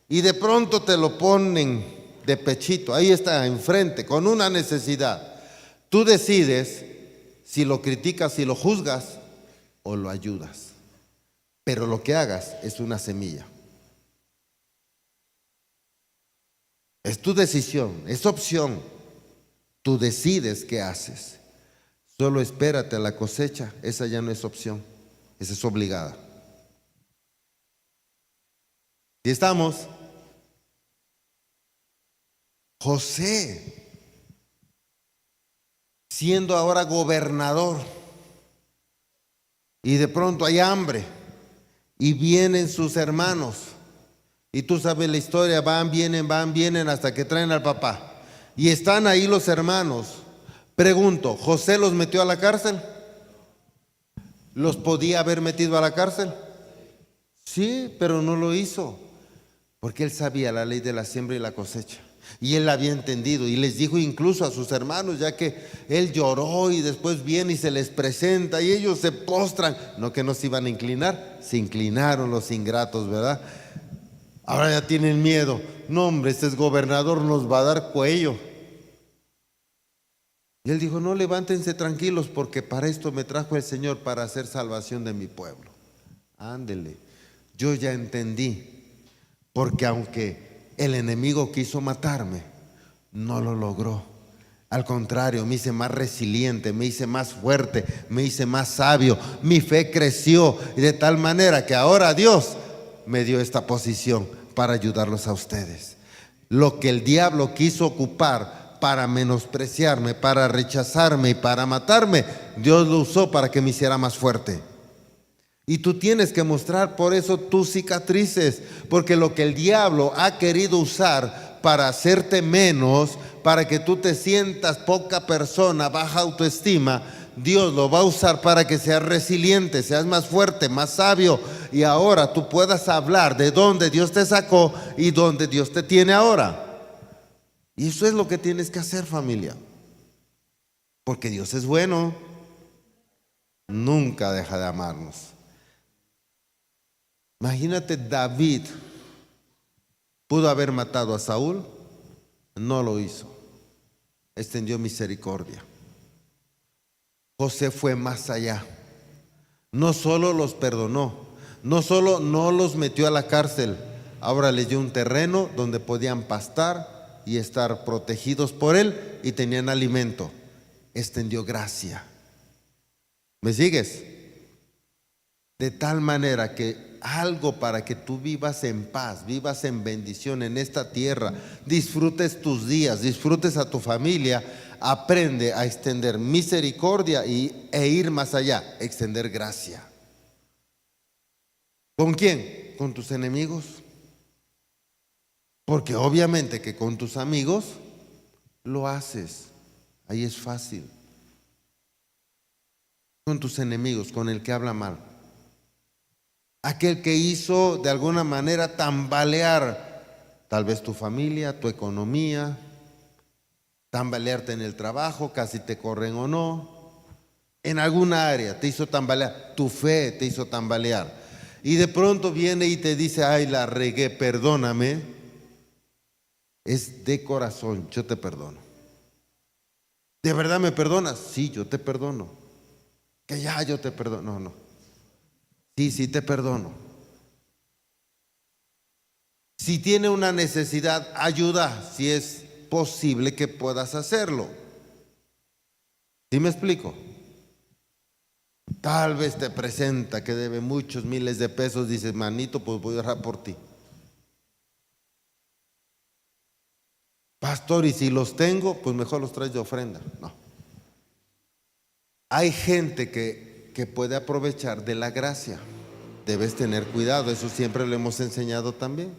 Y de pronto te lo ponen de pechito. Ahí está enfrente con una necesidad. Tú decides si lo criticas, si lo juzgas o lo ayudas. Pero lo que hagas es una semilla. Es tu decisión, es opción. Tú decides qué haces. Solo espérate a la cosecha. Esa ya no es opción, esa es obligada. ¿Y estamos? José, siendo ahora gobernador, y de pronto hay hambre, y vienen sus hermanos, y tú sabes la historia, van, vienen, hasta que traen al papá, y están ahí los hermanos. Pregunto, ¿José los metió a la cárcel? ¿Los podía haber metido a la cárcel? Sí, pero no lo hizo, porque él sabía la ley de la siembra y la cosecha. Y él la había entendido y les dijo incluso a sus hermanos, ya que él lloró y después viene y se les presenta y ellos se postran. No que no se iban a inclinar, se inclinaron los ingratos, ¿verdad? Ahora ya tienen miedo. No, hombre, este es gobernador, nos va a dar cuello. Y él dijo, no, levántense tranquilos porque para esto me trajo el Señor, para hacer salvación de mi pueblo. Ándele, yo ya entendí, porque aunque el enemigo quiso matarme, no lo logró. Al contrario, me hice más resiliente, me hice más fuerte, me hice más sabio, mi fe creció y de tal manera que ahora Dios me dio esta posición para ayudarlos a ustedes. Lo que el diablo quiso ocupar para menospreciarme, para rechazarme y para matarme, Dios lo usó para que me hiciera más fuerte. Y tú tienes que mostrar por eso tus cicatrices, porque lo que el diablo ha querido usar para hacerte menos, para que tú te sientas poca persona, baja autoestima, Dios lo va a usar para que seas resiliente, seas más fuerte, más sabio, y ahora tú puedas hablar de dónde Dios te sacó y dónde Dios te tiene ahora. Y eso es lo que tienes que hacer, familia, porque Dios es bueno, nunca deja de amarnos. Imagínate, David pudo haber matado a Saúl, no lo hizo, extendió misericordia. José fue más allá, no solo los perdonó, no solo no los metió a la cárcel, ahora les dio un terreno donde podían pastar y estar protegidos por él y tenían alimento, extendió gracia. ¿Me sigues? De tal manera que algo para que tú vivas en paz, vivas en bendición en esta tierra, disfrutes tus días, disfrutes a tu familia, aprende a extender misericordia e ir más allá, extender gracia. ¿Con quién? Con tus enemigos. Porque obviamente que con tus amigos lo haces, ahí es fácil. Con tus enemigos, con el que habla mal. Aquel que hizo de alguna manera tambalear tal vez tu familia, tu economía, tambalearte en el trabajo, casi te corren o no. En alguna área te hizo tambalear, tu fe te hizo tambalear. Y de pronto viene y te dice, ay, la regué, perdóname. Es de corazón, yo te perdono. ¿De verdad me perdonas? Sí, yo te perdono. Que ya yo te perdono. No. Sí, te perdono. Si tiene una necesidad, ayuda, si es posible que puedas hacerlo. ¿Sí me explico? Tal vez te presenta que debe muchos miles de pesos, dices, manito, pues voy a orar por ti. Pastor, y si los tengo, pues mejor los traes de ofrenda. No. Hay gente que puede aprovechar de la gracia. Debes tener cuidado, eso siempre lo hemos enseñado también.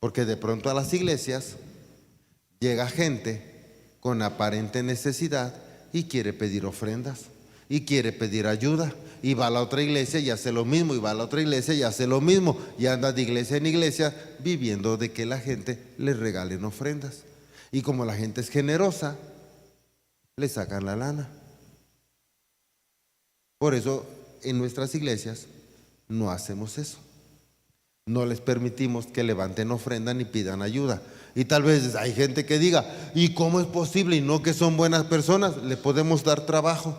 Porque de pronto a las iglesias llega gente con aparente necesidad y quiere pedir ofrendas y quiere pedir ayuda, y va a la otra iglesia y hace lo mismo, y va a la otra iglesia y hace lo mismo, y anda de iglesia en iglesia viviendo de que la gente le regalen ofrendas. Y como la gente es generosa, le sacan la lana. Por eso en nuestras iglesias no hacemos eso. No les permitimos que levanten ofrenda ni pidan ayuda. Y tal vez hay gente que diga, ¿y cómo es posible? Y no que son buenas personas, le podemos dar trabajo.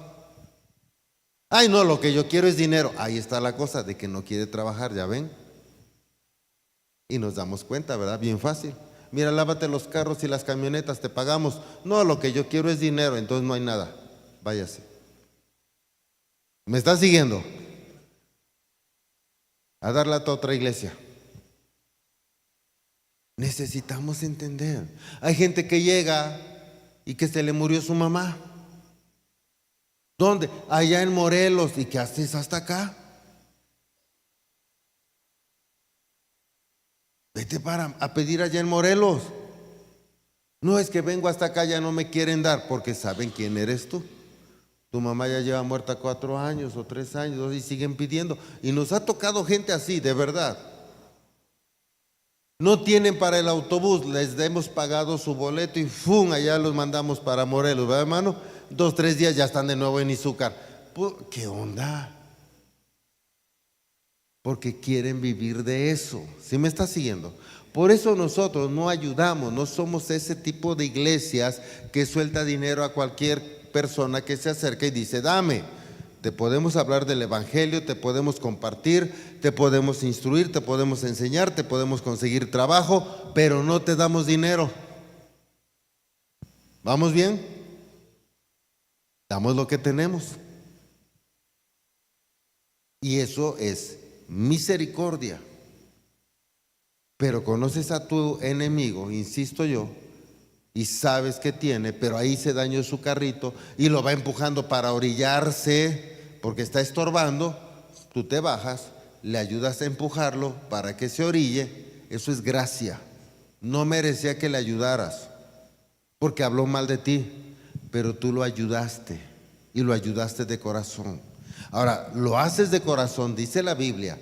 Ay, no, lo que yo quiero es dinero. Ahí está la cosa de que no quiere trabajar, ¿ya ven? Y nos damos cuenta, ¿verdad? Bien fácil. Mira, lávate los carros y las camionetas, te pagamos. No, lo que yo quiero es dinero, entonces no hay nada. Váyase. ¿Me está siguiendo? A darle a otra iglesia. Necesitamos entender. Hay gente que llega y que se le murió su mamá. ¿Dónde? Allá en Morelos. ¿Y qué haces hasta acá? Vete a pedir allá en Morelos. No es que vengo hasta acá, ya no me quieren dar, porque saben quién eres tú. Tu mamá ya lleva muerta 4 años o 3 años y siguen pidiendo. Y nos ha tocado gente así, de verdad. No tienen para el autobús, les hemos pagado su boleto y ¡fum! Allá los mandamos para Morelos, ¿verdad, hermano? 2, 3 días ya están de nuevo en Izúcar. ¿Qué onda? Porque quieren vivir de eso. ¿Sí me está siguiendo? Por eso nosotros no ayudamos, no somos ese tipo de iglesias que suelta dinero a cualquier persona que se acerca y dice, dame. Te podemos hablar del evangelio, te podemos compartir, te podemos instruir, te podemos enseñar, te podemos conseguir trabajo, pero no te damos dinero. ¿Vamos bien? Damos lo que tenemos. Y eso es misericordia. Pero conoces a tu enemigo, insisto yo, y sabes que tiene, pero ahí se dañó su carrito y lo va empujando para orillarse porque está estorbando. Tú te bajas, le ayudas a empujarlo para que se orille. Eso es gracia. No merecía que le ayudaras porque habló mal de ti, pero tú lo ayudaste y lo ayudaste de corazón. Ahora, lo haces de corazón, dice la Biblia,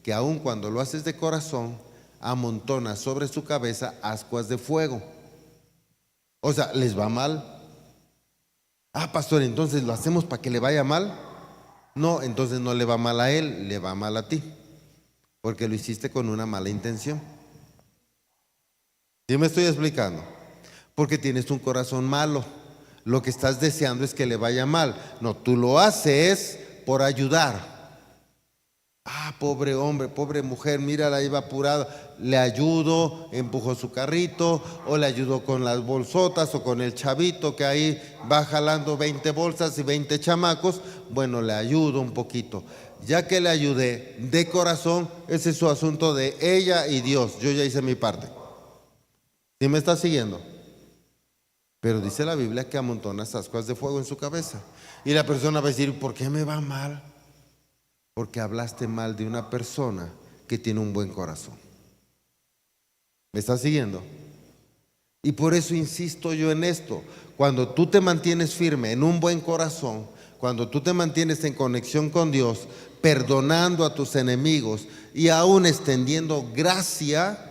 que aun cuando lo haces de corazón, amontona sobre su cabeza ascuas de fuego. O sea, ¿les va mal? Ah, pastor, entonces lo hacemos para que le vaya mal. No, entonces no le va mal a él, le va mal a ti, porque lo hiciste con una mala intención. ¿Sí me estoy explicando? Porque tienes un corazón malo. Lo que estás deseando es que le vaya mal. No, tú lo haces por ayudar. Ah, pobre hombre, pobre mujer, mírala, iba apurada. Le ayudo, empujó su carrito, o le ayudó con las bolsotas, o con el chavito que ahí va jalando 20 bolsas y 20 chamacos. Bueno, le ayudo un poquito. Ya que le ayudé de corazón, ese es su asunto de ella y Dios. Yo ya hice mi parte. ¿Sí me está siguiendo? Pero dice la Biblia que amontona ascuas de fuego en su cabeza. Y la persona va a decir, ¿por qué me va mal? Porque hablaste mal de una persona que tiene un buen corazón. ¿Me estás siguiendo? Y por eso insisto yo en esto. Cuando tú te mantienes firme en un buen corazón, cuando tú te mantienes en conexión con Dios, perdonando a tus enemigos y aún extendiendo gracia,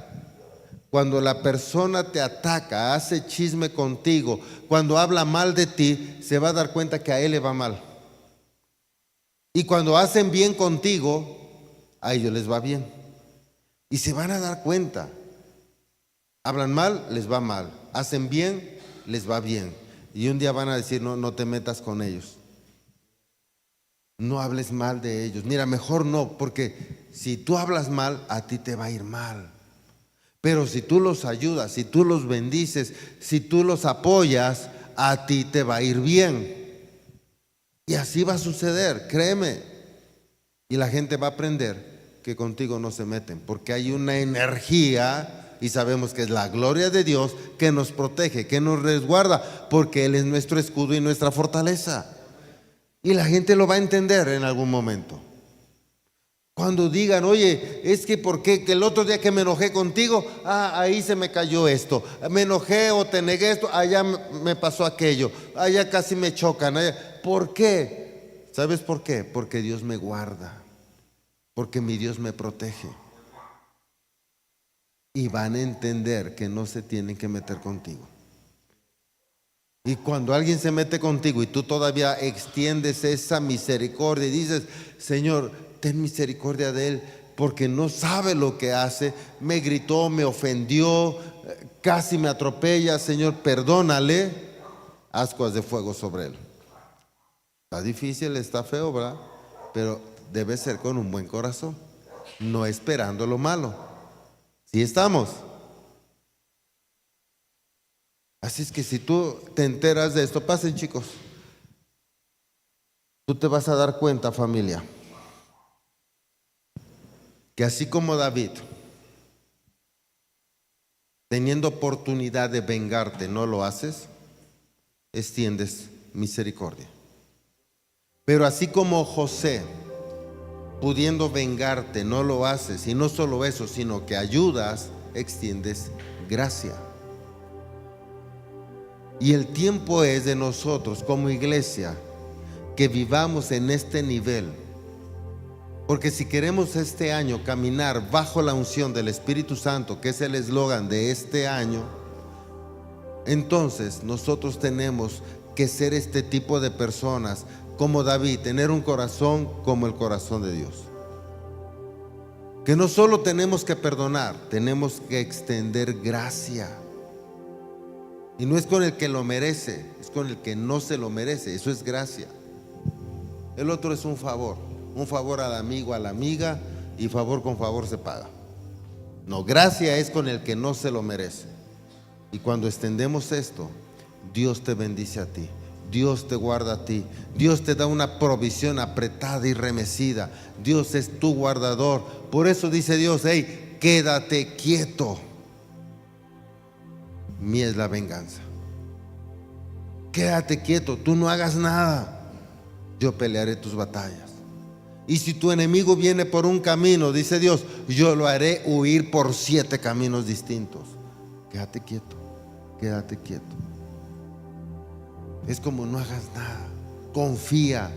cuando la persona te ataca, hace chisme contigo, cuando habla mal de ti, se va a dar cuenta que a él le va mal. Y cuando hacen bien contigo, a ellos les va bien. Y se van a dar cuenta. Hablan mal, les va mal. Hacen bien, les va bien. Y un día van a decir, no, no te metas con ellos. No hables mal de ellos. Mira, mejor no, porque si tú hablas mal, a ti te va a ir mal. Pero si tú los ayudas, si tú los bendices, si tú los apoyas, a ti te va a ir bien. Y así va a suceder, créeme. Y la gente va a aprender que contigo no se meten, porque hay una energía, y sabemos que es la gloria de Dios, que nos protege, que nos resguarda, porque Él es nuestro escudo y nuestra fortaleza. Y la gente lo va a entender en algún momento. Cuando digan, oye, es que ¿por qué? Que el otro día que me enojé contigo, ahí se me cayó esto. Me enojé o te negué esto, allá me pasó aquello. Allá casi me chocan. ¿Por qué? ¿Sabes por qué? Porque Dios me guarda. Porque mi Dios me protege. Y van a entender que no se tienen que meter contigo. Y cuando alguien se mete contigo y tú todavía extiendes esa misericordia y dices, Señor, ten misericordia de él, porque no sabe lo que hace, me gritó, me ofendió, casi me atropella, Señor, perdónale, ascuas de fuego sobre él. Está difícil, está feo, ¿verdad? Pero debe ser con un buen corazón, no esperando lo malo. ¿Sí estamos? Así es que si tú te enteras de esto, pasen chicos, tú te vas a dar cuenta, familia, que así como David, teniendo oportunidad de vengarte, no lo haces, extiendes misericordia. Pero así como José, pudiendo vengarte, no lo haces, y no solo eso, sino que ayudas, extiendes gracia. Y el tiempo es de nosotros como iglesia que vivamos en este nivel. Porque si queremos este año caminar bajo la unción del Espíritu Santo, que es el eslogan de este año, entonces nosotros tenemos que ser este tipo de personas como David, tener un corazón como el corazón de Dios. Que no solo tenemos que perdonar, tenemos que extender gracia. Y no es con el que lo merece, es con el que no se lo merece. Eso es gracia. El otro es un favor al amigo, a la amiga, y favor con favor se paga. No, gracia es con el que no se lo merece. Y cuando extendemos esto, Dios te bendice a ti, Dios te guarda a ti, Dios te da una provisión apretada y remecida. Dios es tu guardador. Por eso dice Dios: hey, quédate quieto, mía es la venganza. Quédate quieto, tú no hagas nada, yo pelearé tus batallas. Y si tu enemigo viene por un camino, dice Dios, yo lo haré huir por 7 caminos distintos. Quédate quieto, quédate quieto. Es como no hagas nada. Confía,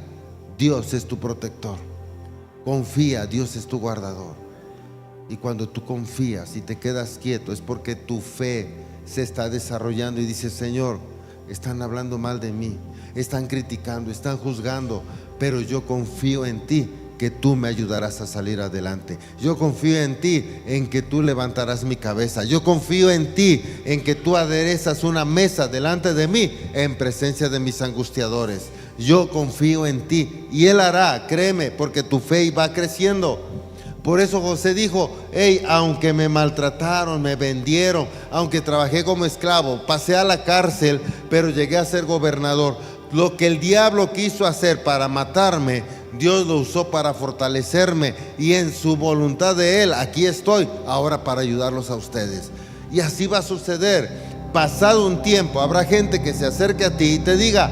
Dios es tu protector. Confía, Dios es tu guardador. Y cuando tú confías y te quedas quieto, es porque tu fe se está desarrollando y dices: Señor, están hablando mal de mí, están criticando, están juzgando, pero yo confío en ti, que tú me ayudarás a salir adelante. Yo confío en ti, en que tú levantarás mi cabeza. Yo confío en ti, en que tú aderezas una mesa delante de mí en presencia de mis angustiadores. Yo confío en ti y Él hará, créeme, porque tu fe va creciendo. Por eso José dijo: hey, aunque me maltrataron, me vendieron, aunque trabajé como esclavo, pasé a la cárcel, pero llegué a ser gobernador. Lo que el diablo quiso hacer para matarme, Dios lo usó para fortalecerme, y en su voluntad de Él, aquí estoy ahora para ayudarlos a ustedes. Y así va a suceder. Pasado un tiempo, habrá gente que se acerque a ti y te diga: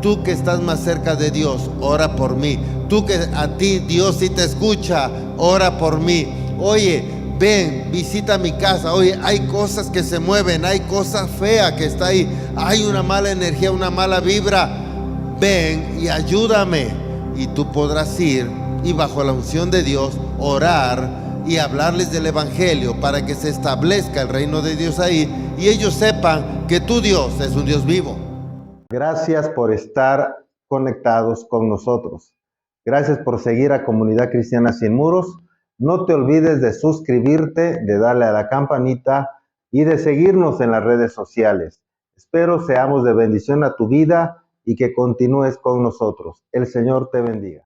tú que estás más cerca de Dios, ora por mí. Tú que a ti Dios sí te escucha, ora por mí. Oye, ven, visita mi casa. Oye, hay cosas que se mueven, hay cosas feas que está ahí, hay una mala energía, una mala vibra. Ven y ayúdame. Y tú podrás ir y bajo la unción de Dios orar y hablarles del evangelio para que se establezca el reino de Dios ahí y ellos sepan que tu Dios es un Dios vivo. Gracias por estar conectados con nosotros. Gracias por seguir a Comunidad Cristiana Sin Muros. No te olvides de suscribirte, de darle a la campanita y de seguirnos en las redes sociales. Espero seamos de bendición a tu vida y que continúes con nosotros. El Señor te bendiga.